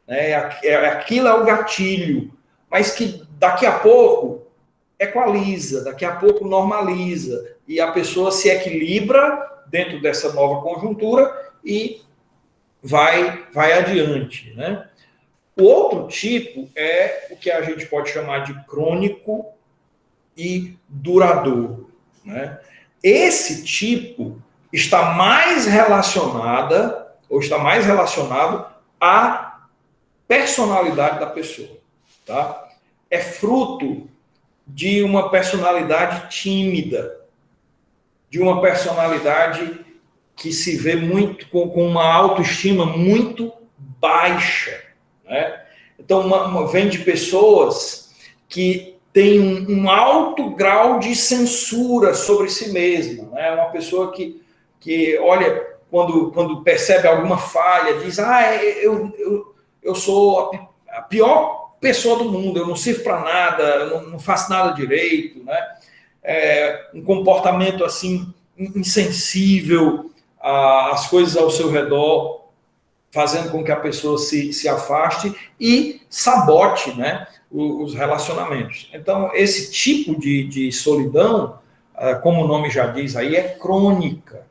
[SPEAKER 2] né? Aquilo é o gatilho, mas que daqui a pouco equaliza, daqui a pouco normaliza, e a pessoa se equilibra dentro dessa nova conjuntura e vai adiante, né? O outro tipo é o que a gente pode chamar de crônico e duradouro, né? Esse tipo está mais relacionado à personalidade da pessoa, tá? É fruto de uma personalidade tímida, de uma personalidade que se vê muito com uma autoestima muito baixa, né? Então, vem de pessoas que têm um alto grau de censura sobre si mesma, né? Uma pessoa que olha, quando percebe alguma falha, diz, eu sou a pior pessoa do mundo, eu não sirvo para nada, eu não faço nada direito, né? Um comportamento assim insensível às coisas ao seu redor, fazendo com que a pessoa se afaste e sabote, né, os relacionamentos. Então, esse tipo de solidão, como o nome já diz aí, é crônica,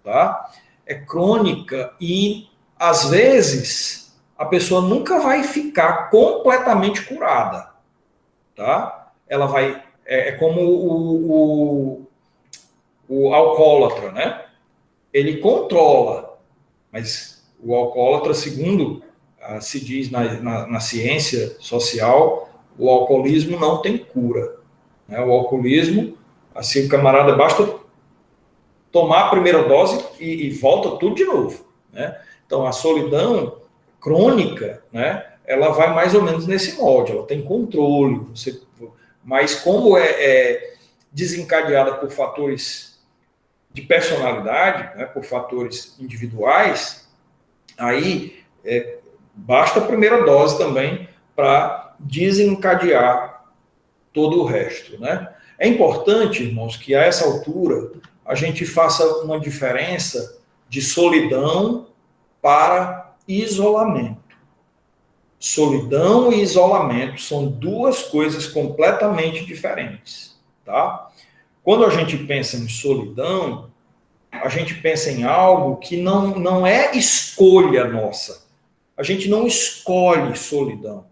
[SPEAKER 2] tá? É crônica e, às vezes, a pessoa nunca vai ficar completamente curada, tá? Ela vai, é como o alcoólatra, né? Ele controla, mas o alcoólatra, segundo se diz na ciência social, o alcoolismo não tem cura, né? O alcoolismo, assim, o camarada basta tomar a primeira dose e volta tudo de novo, né? Então, a solidão crônica, né, ela vai mais ou menos nesse molde, ela tem controle, mas como é desencadeada por fatores de personalidade, né, por fatores individuais, aí basta a primeira dose também para desencadear todo o resto, né? É importante, irmãos, que a essa altura a gente faça uma diferença de solidão para isolamento. Solidão e isolamento são duas coisas completamente diferentes, tá? Quando a gente pensa em solidão, a gente pensa em algo que não é escolha nossa. A gente não escolhe solidão.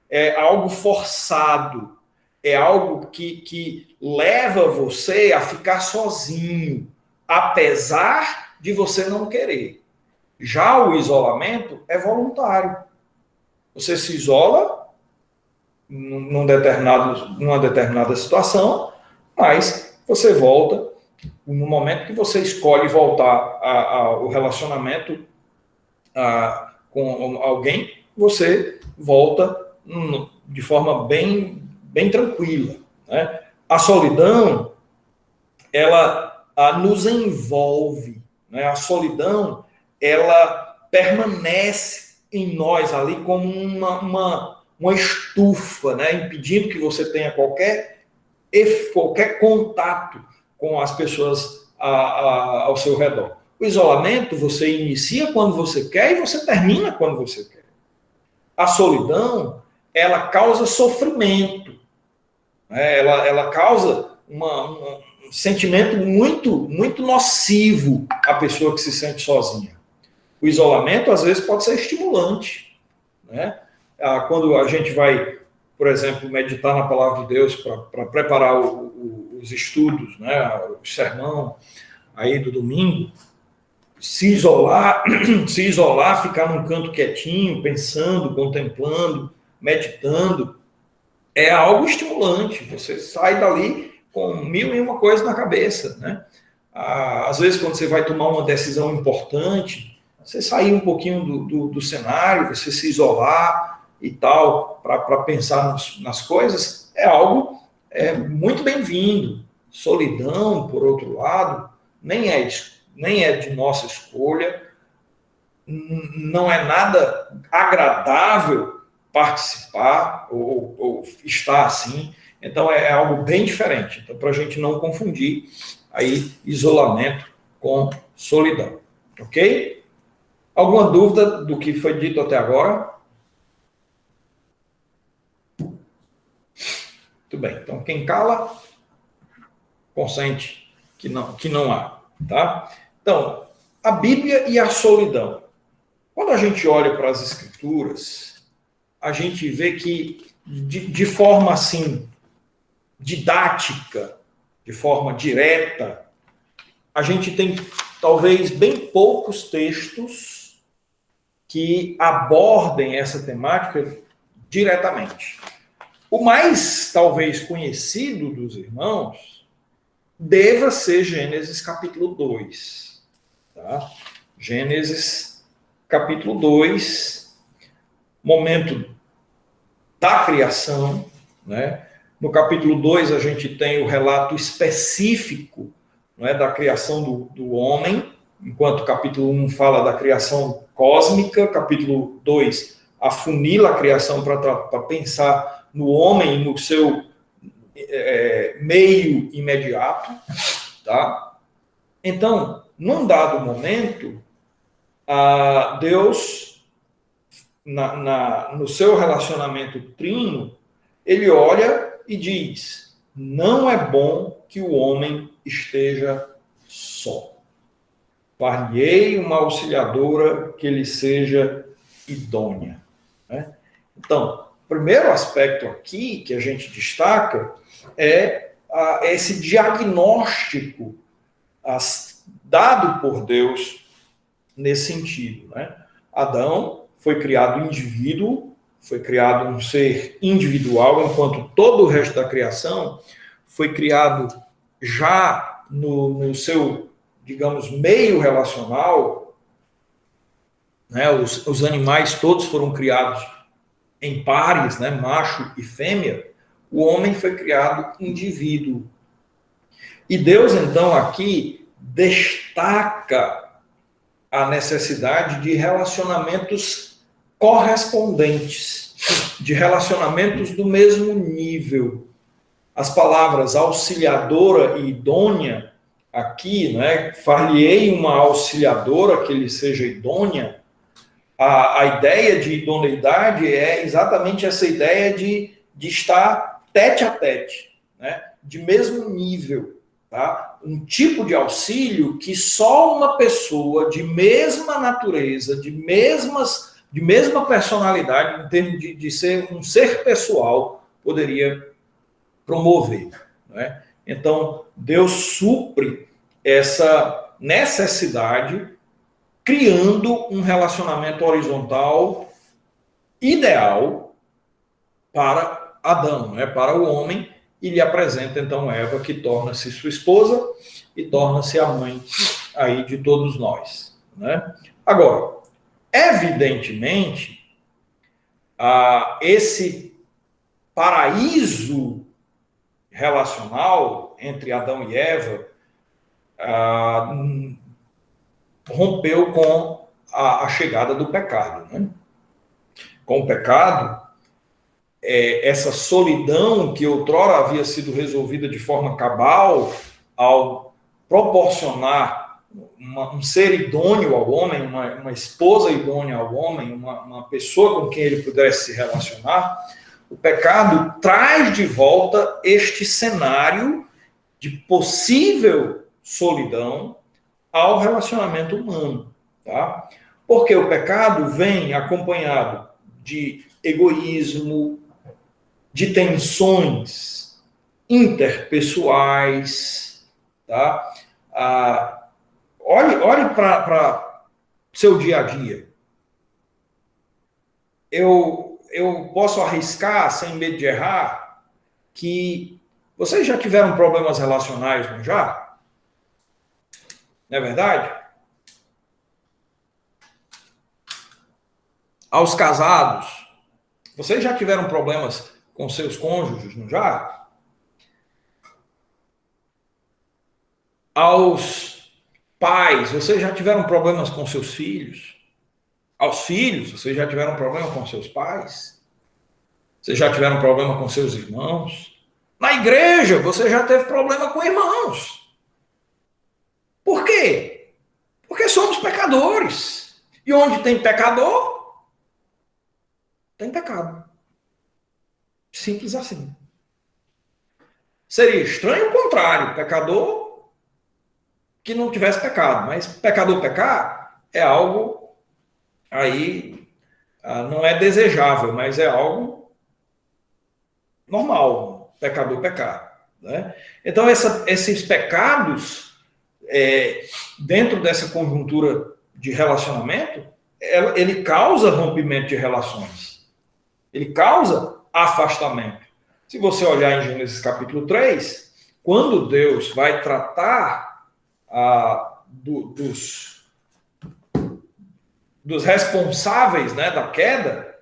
[SPEAKER 2] É algo forçado. É algo que leva você a ficar sozinho, apesar de você não querer. Já o isolamento é voluntário. Você se isola numa determinada situação, mas você volta no momento que você escolhe voltar ao relacionamento com alguém, você volta de forma bem tranquila, né? A solidão, ela nos envolve, né? A solidão, ela permanece em nós ali como uma estufa, né? Impedindo que você tenha qualquer contato com as pessoas ao seu redor. O isolamento, você inicia quando você quer e você termina quando você quer. A solidão, ela causa sofrimento, né? Ela causa um sentimento muito nocivo à pessoa que se sente sozinha. O isolamento, às vezes, pode ser estimulante, né? Quando a gente vai, por exemplo, meditar na palavra de Deus para preparar os estudos, né, o sermão aí do domingo, se isolar, ficar num canto quietinho, pensando, contemplando, meditando, é algo estimulante. Você sai dali com 1001 coisas na cabeça, né? Às vezes, quando você vai tomar uma decisão importante, você sair um pouquinho do cenário, você se isolar e tal, para pensar nas coisas, é algo muito bem-vindo. Solidão, por outro lado, nem é de nossa escolha, não é nada agradável participar ou estar assim. Então, é algo bem diferente. Então, para a gente não confundir aí isolamento com solidão. Ok? Alguma dúvida do que foi dito até agora? Muito bem. Então, quem cala, consente que não há. Tá? Então, a Bíblia e a solidão. Quando a gente olha para as Escrituras, a gente vê que, de forma assim, didática, de forma direta, a gente tem talvez bem poucos textos que abordem essa temática diretamente. O mais, talvez, conhecido dos irmãos deva ser Gênesis capítulo 2. Tá? Gênesis capítulo 2, momento da criação, né? No capítulo 2, a gente tem o relato específico, não é, da criação do homem, enquanto o capítulo 1 fala da criação cósmica, capítulo 2 afunila a criação para pensar no homem, no seu meio imediato. Tá? Então, num dado momento, Deus, no seu relacionamento trino, ele olha e diz: não é bom que o homem esteja só. Far-lhe-ei uma auxiliadora que lhe seja idônea, né? Então, o primeiro aspecto aqui que a gente destaca é esse diagnóstico dado por Deus nesse sentido, né? Adão foi criado indivíduo, foi criado um ser individual, enquanto todo o resto da criação foi criado já no seu, digamos, meio relacional, né? Os animais todos foram criados em pares, né? Macho e fêmea. O homem foi criado indivíduo. E Deus, então, aqui destaca a necessidade de relacionamentos correspondentes, de relacionamentos do mesmo nível. As palavras auxiliadora e idônea, aqui, né, far-lhe-ei uma auxiliadora que lhe seja idônea. A ideia de idoneidade é exatamente essa ideia de estar tete a tete, né, de mesmo nível. Tá? Um tipo de auxílio que só uma pessoa de mesma natureza, de mesma personalidade, em termos de ser um ser pessoal, poderia promover. Né? Então, Deus supre essa necessidade criando um relacionamento horizontal ideal para Adão, né? Para o homem, e lhe apresenta então Eva, que torna-se sua esposa e torna-se a mãe aí de todos nós, né? Agora, evidentemente, esse paraíso relacional entre Adão e Eva rompeu com a chegada do pecado, né? Com o pecado, essa solidão que outrora havia sido resolvida de forma cabal, ao proporcionar um ser idôneo ao homem, uma esposa idônea ao homem, uma pessoa com quem ele pudesse se relacionar, o pecado traz de volta este cenário de possível solidão ao relacionamento humano, tá? Porque o pecado vem acompanhado de egoísmo, de tensões interpessoais, tá? Olhe para seu dia a dia. Eu posso arriscar, sem medo de errar, que vocês já tiveram problemas relacionais, não já? Não é verdade? Aos casados, vocês já tiveram problemas com seus cônjuges, não já? Aos pais, vocês já tiveram problemas com seus filhos? Aos filhos, vocês já tiveram problema com seus pais? Vocês já tiveram problema com seus irmãos? Na igreja, você já teve problema com irmãos. Por quê? Porque somos pecadores. E onde tem pecador, tem pecado. Simples assim. Seria estranho o contrário, pecador que não tivesse pecado, mas pecador pecar é algo aí, não é desejável, mas é algo normal, pecador pecar, né? Então, esses pecados, dentro dessa conjuntura de relacionamento, ele causa rompimento de relações, ele causa afastamento. Se você olhar em Gênesis capítulo 3, quando Deus vai tratar dos responsáveis, né, da queda,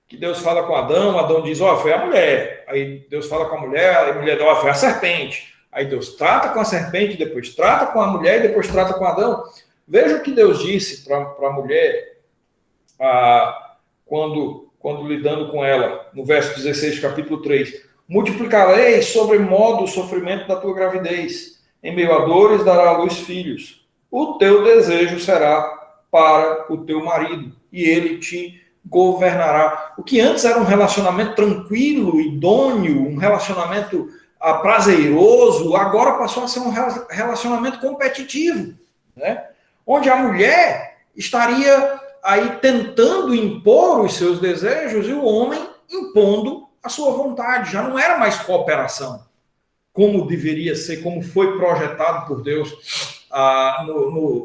[SPEAKER 2] que Deus fala com Adão diz, foi a mulher. Aí Deus fala com a mulher foi a serpente. Aí Deus trata com a serpente, depois trata com a mulher e depois trata com Adão. Veja o que Deus disse para a mulher quando lidando com ela, no verso 16, capítulo 3. Multiplicarei sobremodo o sofrimento da tua gravidez. Em meio a dores dará à luz filhos. O teu desejo será para o teu marido, e ele te governará. O que antes era um relacionamento tranquilo, idôneo, um relacionamento prazeroso, agora passou a ser um relacionamento competitivo, né? Onde a mulher estaria aí tentando impor os seus desejos e o homem impondo a sua vontade. Já não era mais cooperação, como deveria ser, como foi projetado por Deus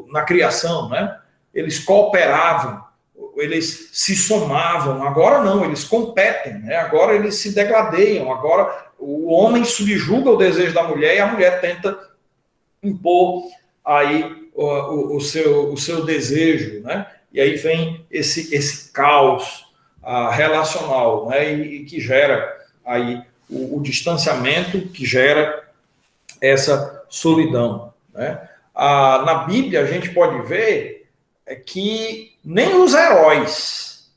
[SPEAKER 2] na criação, né? Eles cooperavam, eles se somavam. Agora não, eles competem, né? Agora eles se degradeiam. Agora o homem subjuga o desejo da mulher e a mulher tenta impor aí o seu desejo, né? E aí vem esse caos relacional, né? E que gera aí o distanciamento, que gera essa solidão, né? Na Bíblia a gente pode ver que nem os heróis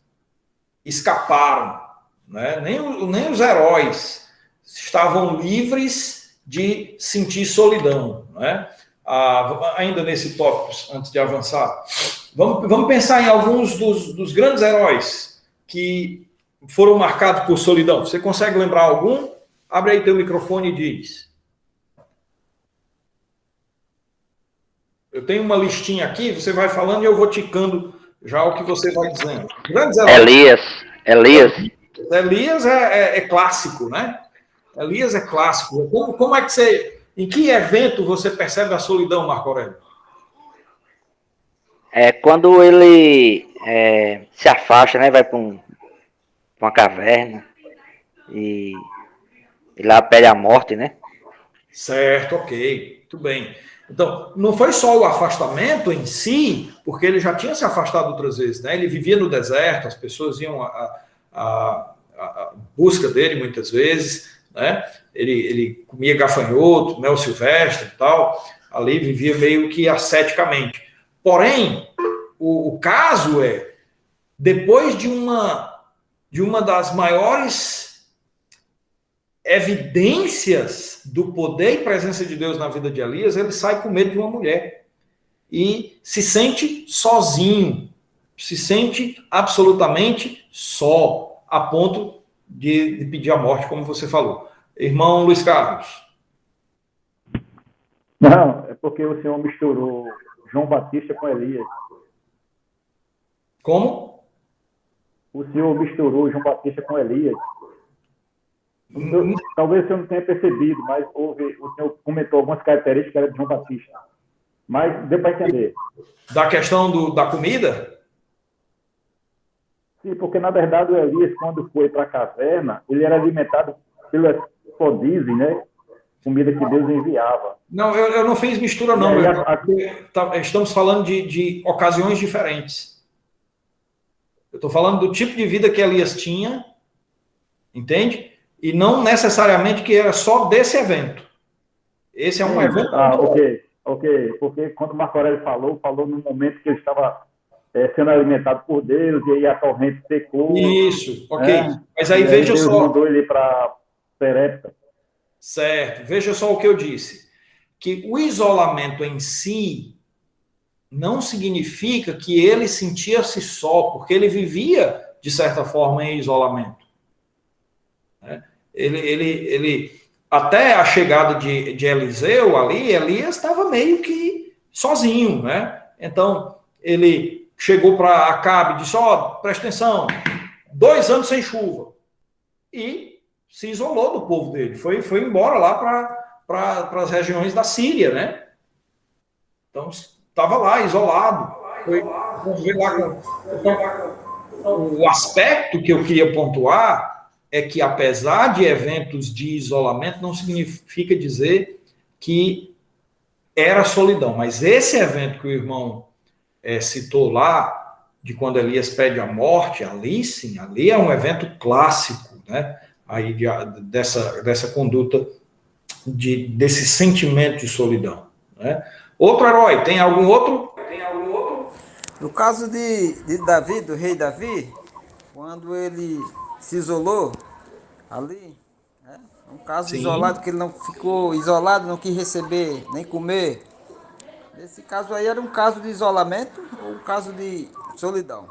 [SPEAKER 2] escaparam, né? Nem os heróis estavam livres de sentir solidão, né? Ainda nesse tópico, antes de avançar, vamos pensar em alguns dos grandes heróis que foram marcados por solidão. Você consegue lembrar algum? Abre aí teu microfone e diz. Eu tenho uma listinha aqui, você vai falando e eu vou ticando já o que você vai dizendo. Grandes heróis. Elias é clássico, né? Elias é clássico. Como é que você... Em que evento você percebe a solidão, Marco Aurélio?
[SPEAKER 5] Quando ele se afasta, né? Vai para uma caverna e lá pede a morte, né?
[SPEAKER 2] Certo, ok. Muito bem. Então, não foi só o afastamento em si, porque ele já tinha se afastado outras vezes, né? Ele vivia no deserto, as pessoas iam à busca dele muitas vezes, né? Ele comia gafanhoto, mel silvestre e tal, ali vivia meio que asceticamente. Porém, o caso é, depois de uma das maiores evidências do poder e presença de Deus na vida de Elias, ele sai com medo de uma mulher e se sente sozinho, se sente absolutamente só, a ponto de pedir a morte, como você falou. Irmão Luiz Carlos.
[SPEAKER 3] Não, é porque o senhor misturou João Batista com Elias.
[SPEAKER 2] Como?
[SPEAKER 3] O senhor misturou João Batista com Elias. Talvez o senhor não tenha percebido, mas o senhor comentou algumas características que eram de João Batista. Mas deu para entender.
[SPEAKER 2] Da questão da comida?
[SPEAKER 3] Sim, porque na verdade o Elias, quando foi para a caverna, ele era alimentado pela codizem, né? Comida que Deus enviava.
[SPEAKER 2] Não, eu não fiz mistura, não. Estamos falando de ocasiões diferentes. Eu estou falando do tipo de vida que Elias tinha, entende? E não necessariamente que era só desse evento. Esse é um evento.
[SPEAKER 3] Ok. Porque quando Marco Aurélio falou no momento que ele estava sendo alimentado por Deus, e aí a torrente secou.
[SPEAKER 2] Isso, ok. Mas aí veja
[SPEAKER 3] Deus
[SPEAKER 2] só.
[SPEAKER 3] Deus mandou ele para Serepta.
[SPEAKER 2] Certo. Veja só o que eu disse. Que o isolamento em si não significa que ele sentia-se só, porque ele vivia, de certa forma, em isolamento. Ele até a chegada de Eliseu ali, Elias estava meio que sozinho, né? Então, ele chegou para Acabe e disse, presta atenção, 2 anos sem chuva. E se isolou do povo dele, foi embora lá para as regiões da Síria, né? Então, estava lá, isolado. Vamos ver lá. Então, o aspecto que eu queria pontuar é que, apesar de eventos de isolamento, não significa dizer que era solidão. Mas esse evento que o irmão citou lá, de quando Elias pede a morte, ali sim, ali é um evento clássico, né? Aí dessa conduta, desse sentimento de solidão, né? Outro herói, tem algum outro?
[SPEAKER 6] No caso de Davi, do rei Davi, quando ele se isolou ali, né? Um caso
[SPEAKER 2] Sim.
[SPEAKER 6] Isolado, que ele não ficou isolado, não quis receber, nem comer. Nesse caso aí era um caso de isolamento ou um caso de solidão?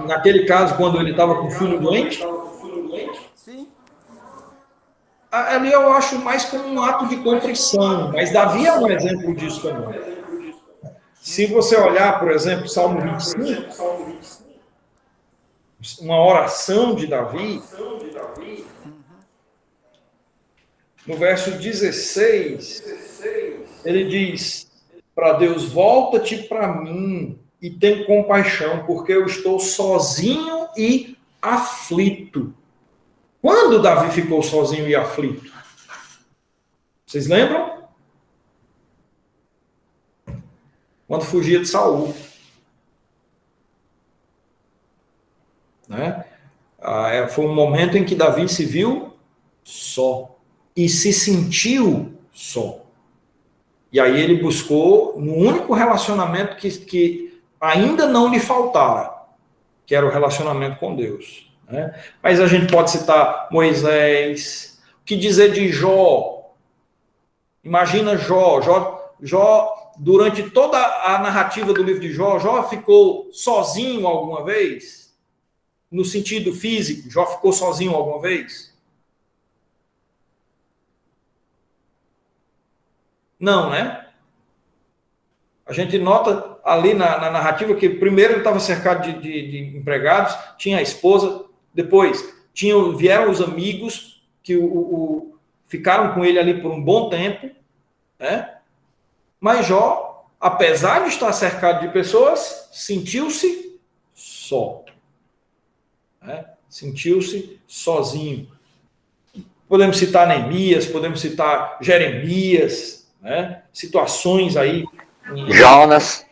[SPEAKER 2] Naquele caso, quando ele estava com o filho doente?
[SPEAKER 6] Sim.
[SPEAKER 2] Ali eu acho mais como um ato de contrição, mas Davi é um exemplo disso também. Se você olhar, por exemplo, Salmo 25, uma oração de Davi, no verso 16, ele diz para Deus: volta-te para mim e tem compaixão, porque eu estou sozinho e aflito. Quando Davi ficou sozinho e aflito? Vocês lembram? Quando fugia de Saul. Né? Foi um momento em que Davi se viu só e se sentiu só. E aí ele buscou no único relacionamento que ainda não lhe faltara, que era o relacionamento com Deus. Né? Mas a gente pode citar Moisés. O que dizer de Jó? Imagina Jó, durante toda a narrativa do livro de Jó ficou sozinho alguma vez? No sentido físico, Jó ficou sozinho alguma vez? Não, né? A gente nota ali na narrativa que primeiro ele estava cercado de empregados, tinha a esposa, depois vieram os amigos que ficaram com ele ali por um bom tempo, né? Mas Jó, apesar de estar cercado de pessoas, sentiu-se só. Né? Sentiu-se sozinho. Podemos citar Neemias, podemos citar Jeremias, né? Situações aí. Jonas.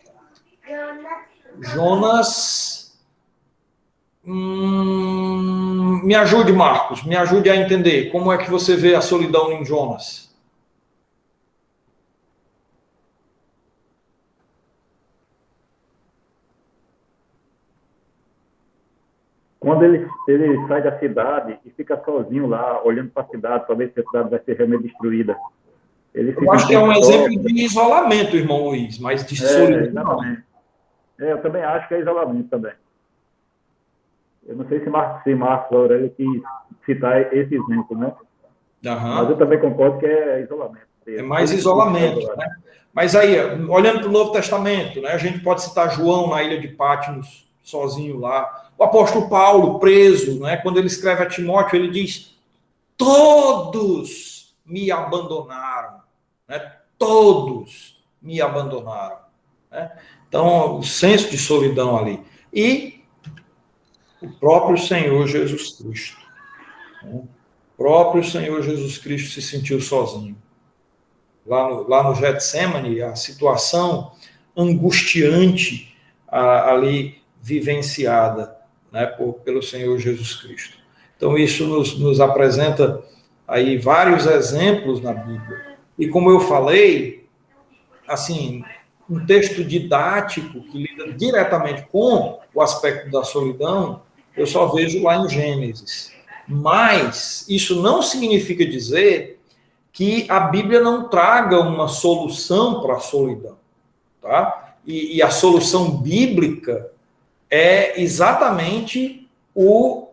[SPEAKER 2] Me ajude, Marcos, me ajude a entender como é que você vê a solidão em Jonas.
[SPEAKER 3] Quando ele sai da cidade e fica sozinho lá, olhando para a cidade, para ver se a cidade vai ser realmente destruída.
[SPEAKER 2] Eu acho que é um exemplo de isolamento, irmão Luiz, mas de solidão.
[SPEAKER 3] Exatamente. Eu também acho que é isolamento também. Eu não sei se Marcos Aurélio quis citar esse exemplo, né? Mas eu também concordo que é isolamento.
[SPEAKER 2] É mais isolamento, né? Mas aí, olhando para o Novo Testamento, né, a gente pode citar João na ilha de Patmos, sozinho lá. O apóstolo Paulo, preso, né, quando ele escreve a Timóteo, ele diz: todos me abandonaram. Né? Todos me abandonaram. Né? Então, o senso de solidão ali. E o próprio Senhor Jesus Cristo. Né? O próprio Senhor Jesus Cristo se sentiu sozinho. Lá no Getsemane, a situação angustiante ali vivenciada, né, pelo Senhor Jesus Cristo. Então, isso nos apresenta aí vários exemplos na Bíblia. E como eu falei, assim, um texto didático que lida diretamente com o aspecto da solidão, eu só vejo lá em Gênesis. Mas isso não significa dizer que a Bíblia não traga uma solução para a solidão. Tá? E a solução bíblica é exatamente o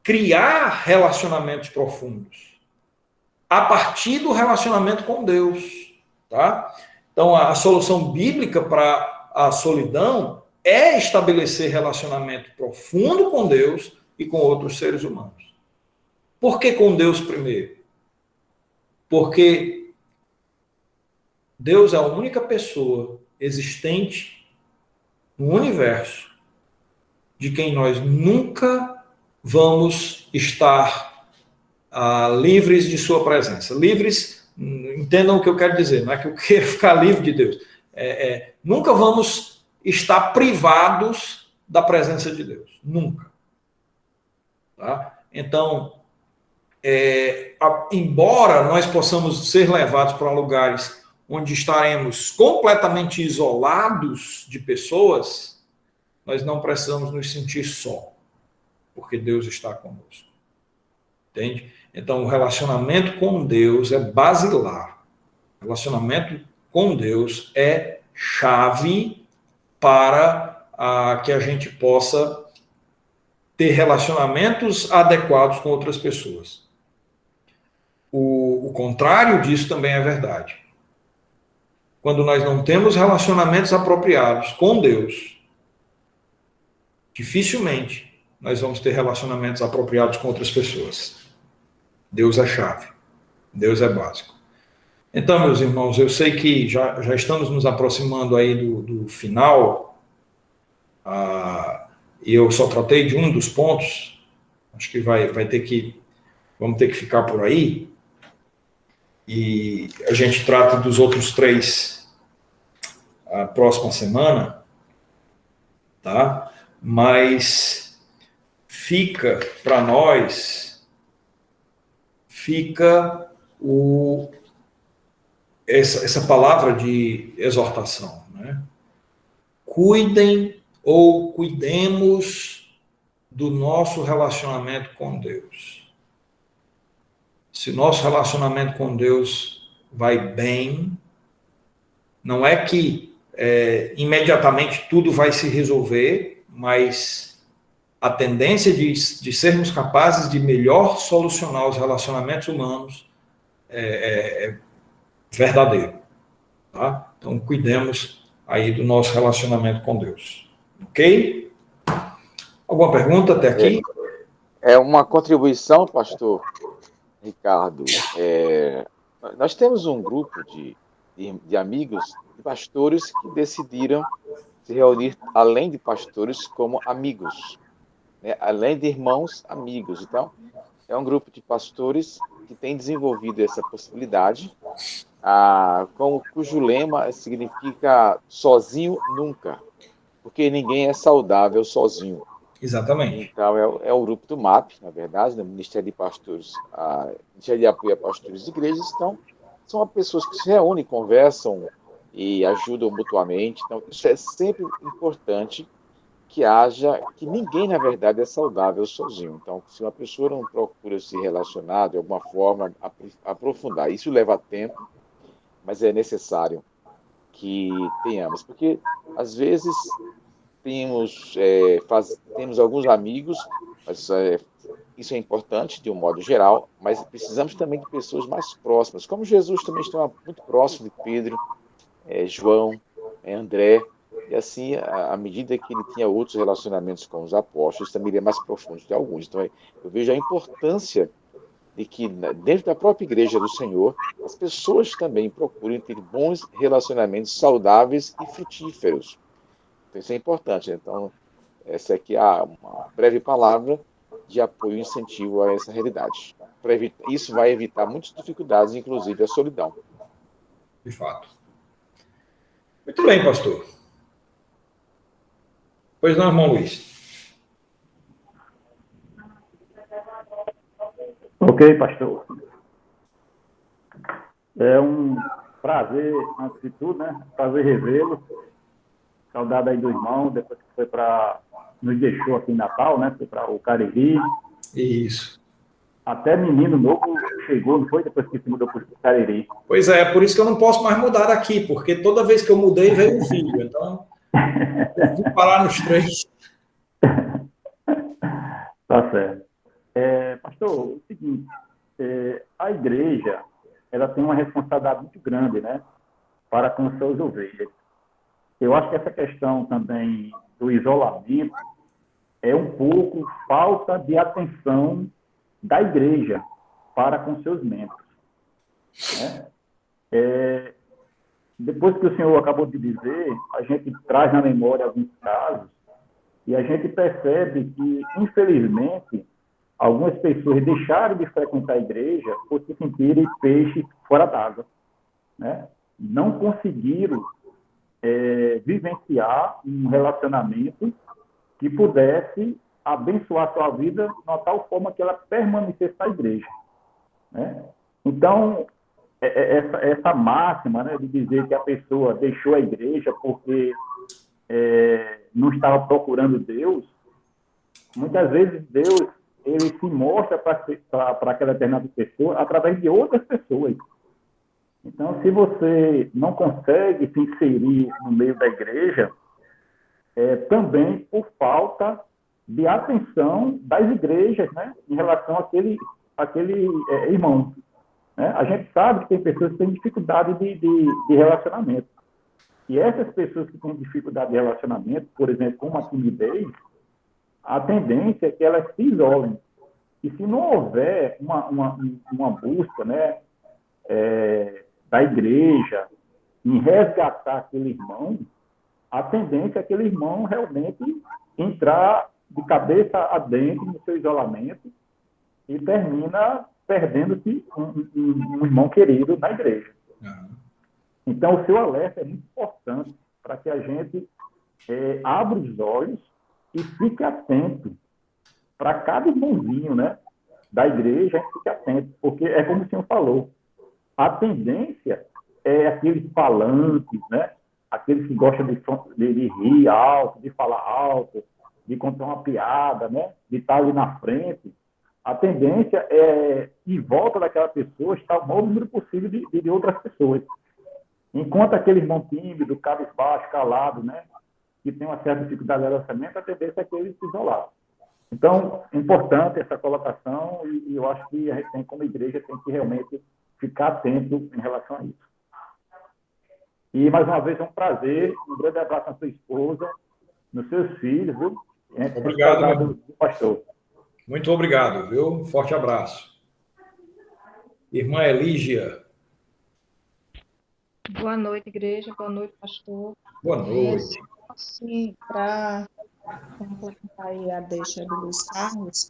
[SPEAKER 2] criar relacionamentos profundos a partir do relacionamento com Deus. Tá? Então, a solução bíblica para a solidão é estabelecer relacionamento profundo com Deus e com outros seres humanos. Por que com Deus primeiro? Porque Deus é a única pessoa existente no universo de quem nós nunca vamos estar livres de sua presença. Livres, entendam o que eu quero dizer, não é que eu quero ficar livre de Deus. Nunca vamos estar privados da presença de Deus. Nunca. Tá? Então, embora nós possamos ser levados para lugares onde estaremos completamente isolados de pessoas, nós não precisamos nos sentir só, porque Deus está conosco. Entende? Então, o relacionamento com Deus é basilar. O relacionamento com Deus é chave para que a gente possa ter relacionamentos adequados com outras pessoas. O contrário disso também é verdade. quando nós não temos relacionamentos apropriados com Deus, dificilmente nós vamos ter relacionamentos apropriados com outras pessoas. Deus é chave. Deus é básico. Então, meus irmãos, eu sei que já estamos nos aproximando aí do final. E eu só tratei de um dos pontos. Acho que vamos ter que ficar por aí. E a gente trata dos outros 3 a próxima semana, tá? Mas fica para nós, essa palavra de exortação, né? Cuidem ou cuidemos do nosso relacionamento com Deus. Se o nosso relacionamento com Deus vai bem, não é que imediatamente tudo vai se resolver, mas a tendência de sermos capazes de melhor solucionar os relacionamentos humanos é verdadeiro. Tá? Então, cuidemos aí do nosso relacionamento com Deus. Ok? Alguma pergunta até aqui?
[SPEAKER 1] É uma contribuição, pastor Ricardo. Nós temos um grupo de amigos, de pastores, que decidiram se reunir, além de pastores, como amigos, né? Além de irmãos, amigos. Então, é um grupo de pastores que tem desenvolvido essa possibilidade, cujo lema significa sozinho nunca, porque ninguém é saudável sozinho.
[SPEAKER 2] Exatamente.
[SPEAKER 1] Então, é o grupo do MAP, na verdade, no Ministério de Pastores, Ministério de Apoio a Pastores de Igrejas. Então, são pessoas que se reúnem, conversam e ajudam mutuamente. Então, isso é sempre importante que ninguém, na verdade, é saudável sozinho. Então, se uma pessoa não procura se relacionar de alguma forma, aprofundar, isso leva tempo, mas é necessário que tenhamos, porque às vezes temos alguns amigos, mas isso é importante de um modo geral, mas precisamos também de pessoas mais próximas, como Jesus também estava muito próximo de Pedro, João, André, e assim, à medida que ele tinha outros relacionamentos com os apóstolos, também ele é mais profundo de alguns. Então, eu vejo a importância de que, dentro da própria igreja do Senhor, as pessoas também procurem ter bons relacionamentos saudáveis e frutíferos. Então, isso é importante. Então, essa aqui é uma breve palavra de apoio e incentivo a essa realidade. Isso vai evitar muitas dificuldades, inclusive a solidão.
[SPEAKER 2] De fato. Muito bem, pastor. Pois não, irmão Luiz.
[SPEAKER 3] Ok, pastor. É um prazer, antes de tudo, né? Prazer revê-lo. Saudade aí do irmão, depois que nos deixou aqui em Natal, né? Foi para o Cariri.
[SPEAKER 2] Isso.
[SPEAKER 3] Até menino novo chegou, não foi? Depois que se mudou para o Cariri.
[SPEAKER 2] Pois é, por isso que eu não posso mais mudar daqui, porque toda vez que eu mudei veio um filho. Então, eu vou parar nos 3.
[SPEAKER 3] Tá certo. Pastor, o seguinte, a igreja, ela tem uma responsabilidade muito grande, né, para com seus ovelhas. Eu acho que essa questão também do isolamento é um pouco falta de atenção da igreja para com seus membros, né? Depois que o senhor acabou de dizer, a gente traz na memória alguns casos e a gente percebe que, infelizmente, algumas pessoas deixaram de frequentar a igreja por se sentirem peixe fora d'água, né? Não conseguiram vivenciar um relacionamento que pudesse abençoar a sua vida de uma tal forma que ela permanecesse na igreja, né? Então, essa máxima, né, de dizer que a pessoa deixou a igreja porque não estava procurando Deus, muitas vezes Deus ele se mostra para aquela determinada pessoa através de outras pessoas. Então, se você não consegue se inserir no meio da igreja, também por falta de atenção das igrejas, né, em relação àquele irmão. Né? A gente sabe que tem pessoas que têm dificuldade de relacionamento. E essas pessoas que têm dificuldade de relacionamento, por exemplo, com uma timidez, a tendência é que elas se isolem. E se não houver uma busca, né, da igreja em resgatar aquele irmão, a tendência é aquele irmão realmente entrar de cabeça adentro no seu isolamento e termina perdendo-se um irmão querido na igreja. Então, o seu alerta é muito importante para que a gente abra os olhos e fique atento para cada irmãozinho, né, da igreja, a gente fique atento, porque é como o senhor falou, a tendência é aqueles falantes, né, aqueles que gostam de rir alto, de falar alto, de contar uma piada, né, de estar ali na frente. A tendência é, em volta daquela pessoa, estar o maior número possível de outras pessoas. Enquanto aquele irmão tímido, cabisbaixo, calado, né, que tem uma certa dificuldade de relacionamento, a tendência é que ele se isolar. Então, é importante essa colocação e eu acho que a gente tem, como igreja, tem que realmente ficar atento em relação a isso. E, mais uma vez, é um prazer, um grande abraço à sua esposa, nos seus filhos, viu?
[SPEAKER 2] Obrigado,
[SPEAKER 3] do pastor.
[SPEAKER 2] Muito obrigado, viu? Forte abraço. Irmã Elígia.
[SPEAKER 7] Boa noite, igreja. Boa noite, pastor.
[SPEAKER 2] Boa noite.
[SPEAKER 7] Sim, para complementar aí a deixa do Luiz Carlos,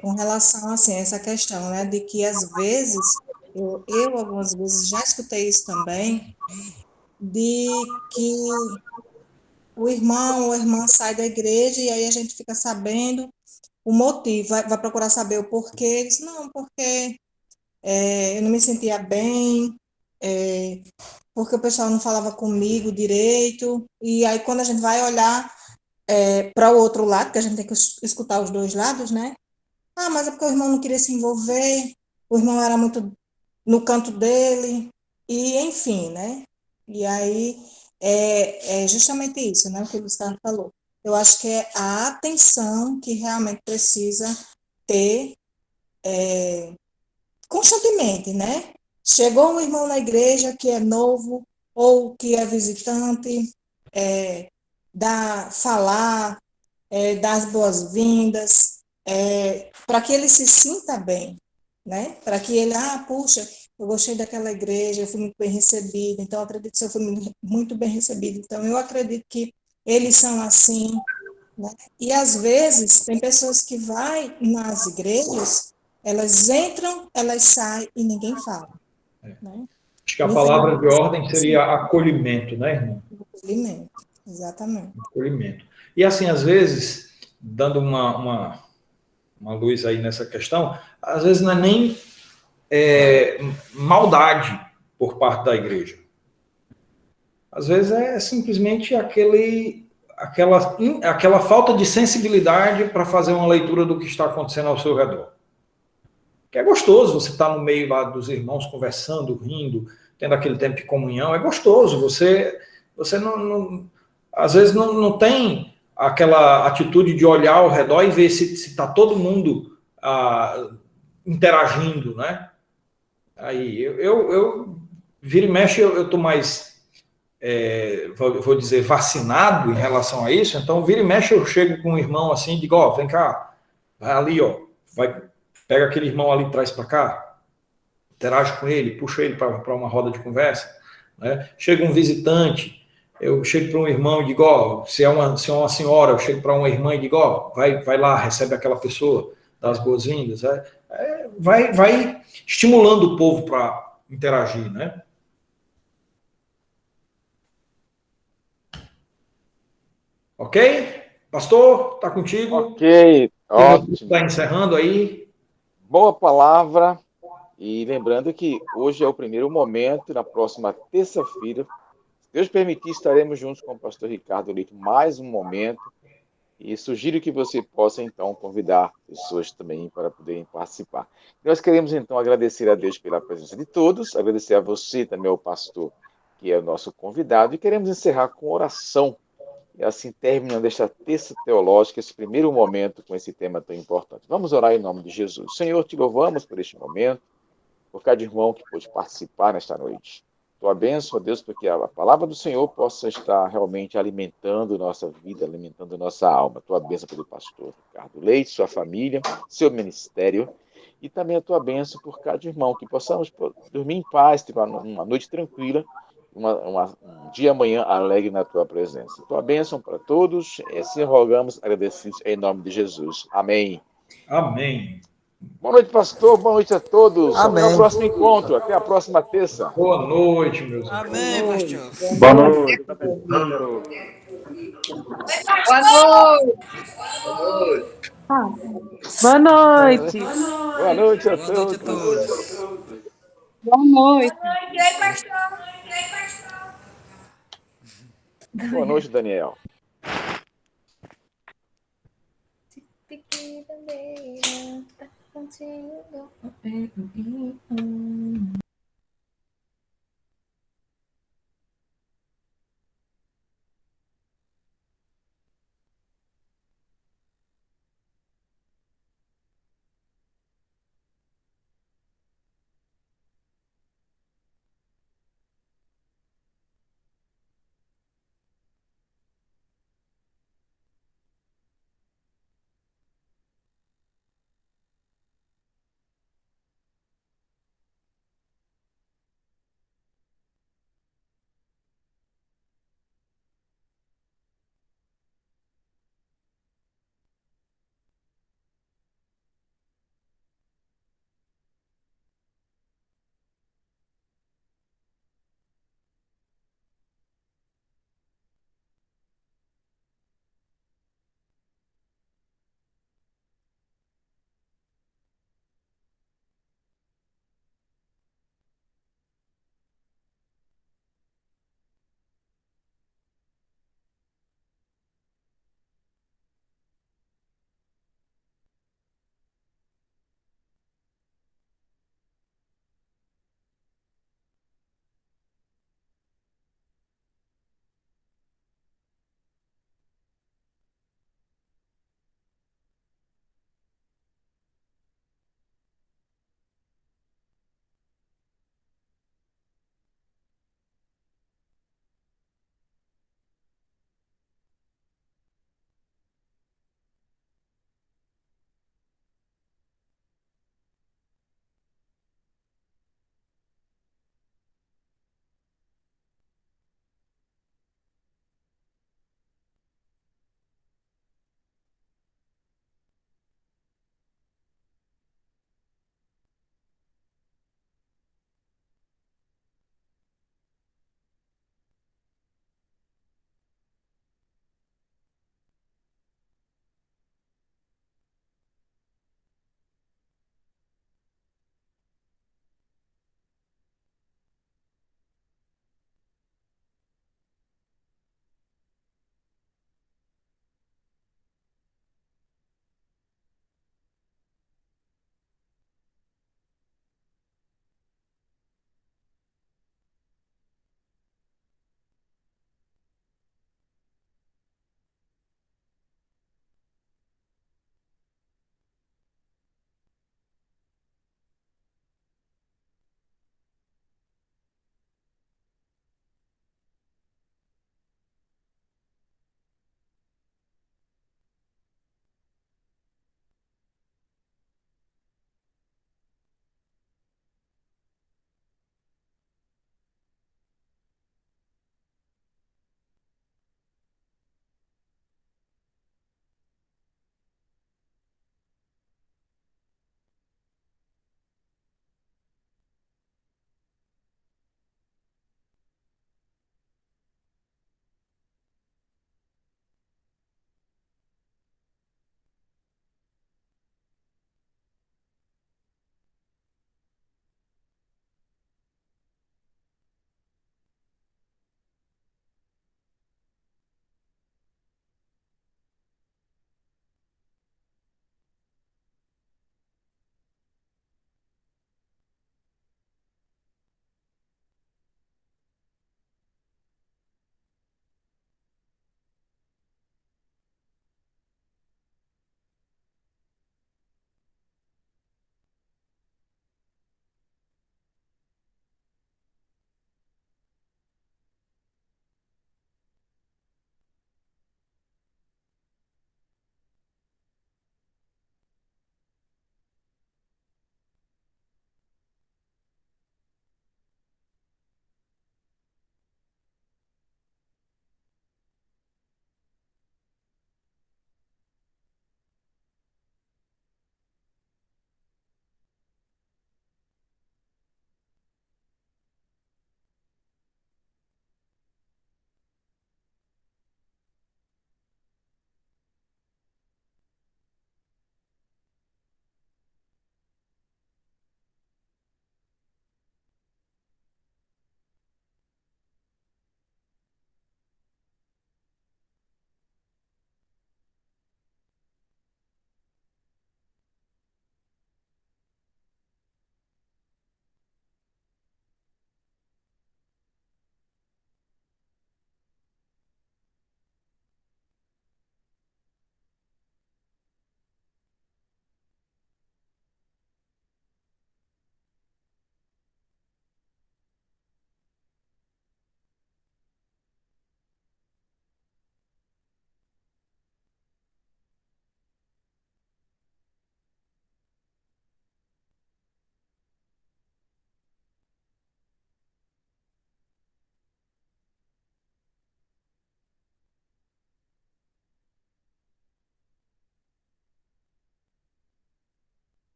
[SPEAKER 7] com relação assim, a essa questão, né, de que às vezes, eu algumas vezes já escutei isso também, de que o irmão ou a irmã sai da igreja e aí a gente fica sabendo o motivo, vai procurar saber o porquê. Diz, não, porque eu não me sentia bem, porque o pessoal não falava comigo direito, e aí quando a gente vai olhar para o outro lado, que a gente tem que escutar os dois lados, né? Ah, mas é porque o irmão não queria se envolver, o irmão era muito no canto dele, e enfim, né? E aí é justamente isso, né? O que o Gustavo falou. Eu acho que é a atenção que realmente precisa ter constantemente, né? Chegou um irmão na igreja que é novo ou que é visitante, falar, dar as boas-vindas, para que ele se sinta bem, né? Para que ele, puxa, eu gostei daquela igreja, eu fui muito bem recebido, então eu acredito que eu fui muito bem recebido, então eu acredito que eles são assim, né? E às vezes tem pessoas que vão nas igrejas, elas entram, elas saem e ninguém fala. Né?
[SPEAKER 2] Acho que a palavra de ordem seria acolhimento, né, irmão?
[SPEAKER 7] Acolhimento, exatamente.
[SPEAKER 2] Acolhimento. E assim, às vezes, dando uma luz aí nessa questão, às vezes não é nem maldade por parte da igreja. Às vezes é simplesmente aquela falta de sensibilidade para fazer uma leitura do que está acontecendo ao seu redor. Que é gostoso você estar no meio lá dos irmãos conversando, rindo, tendo aquele tempo de comunhão, é gostoso. Você não às vezes não tem aquela atitude de olhar ao redor e ver se está todo mundo interagindo, né? Aí eu vira e mexe, eu estou mais, vou dizer, vacinado em relação a isso, então vira e mexe eu chego com um irmão assim e digo, ó, vem cá, vai ali, ó, pega aquele irmão ali, traz para cá, interage com ele, puxa ele para uma roda de conversa, né? Chega um visitante, eu chego para um irmão e digo, ó, se é uma senhora, eu chego para uma irmã e digo, ó, vai lá, recebe aquela pessoa, dá as boas-vindas, vai estimulando o povo para interagir, né? Ok? Pastor, tá contigo?
[SPEAKER 1] Ok, ótimo.
[SPEAKER 2] Está encerrando aí.
[SPEAKER 1] Boa palavra. E lembrando que hoje é o primeiro momento, na próxima terça-feira, se Deus permitir, estaremos juntos com o pastor Ricardo Leite mais um momento. E sugiro que você possa, então, convidar pessoas também para poderem participar. Nós queremos, então, agradecer a Deus pela presença de todos, agradecer a você também, ao pastor, que é o nosso convidado, e queremos encerrar com oração, e assim terminando esta terça teológica, esse primeiro momento com esse tema tão importante. Vamos orar em nome de Jesus. Senhor, te louvamos por este momento, por cada irmão que pôde participar nesta noite. tua bênção, ó Deus, porque a palavra do Senhor possa estar realmente alimentando nossa vida, alimentando nossa alma. Tua bênção pelo pastor Ricardo Leite, sua família, seu ministério, e também a tua bênção por cada irmão, que possamos dormir em paz, ter uma noite tranquila, um dia amanhã alegre na tua presença. Tua bênção para todos, assim rogamos, agradecidos em nome de Jesus. Amém.
[SPEAKER 2] Amém.
[SPEAKER 1] Boa noite, pastor. Boa noite a todos. Até o
[SPEAKER 6] Amém.
[SPEAKER 1] próximo encontro. Até a próxima terça.
[SPEAKER 2] Boa noite, meus irmãos.
[SPEAKER 6] Amém, pastor.
[SPEAKER 3] Boa noite. Pastor.
[SPEAKER 4] Boa noite.
[SPEAKER 8] Boa noite.
[SPEAKER 1] Boa noite a
[SPEAKER 6] Boa noite a
[SPEAKER 1] todos.
[SPEAKER 6] todos.
[SPEAKER 8] Boa noite.
[SPEAKER 1] Boa noite, Daniel.
[SPEAKER 9] Pique bandeira, tá contigo.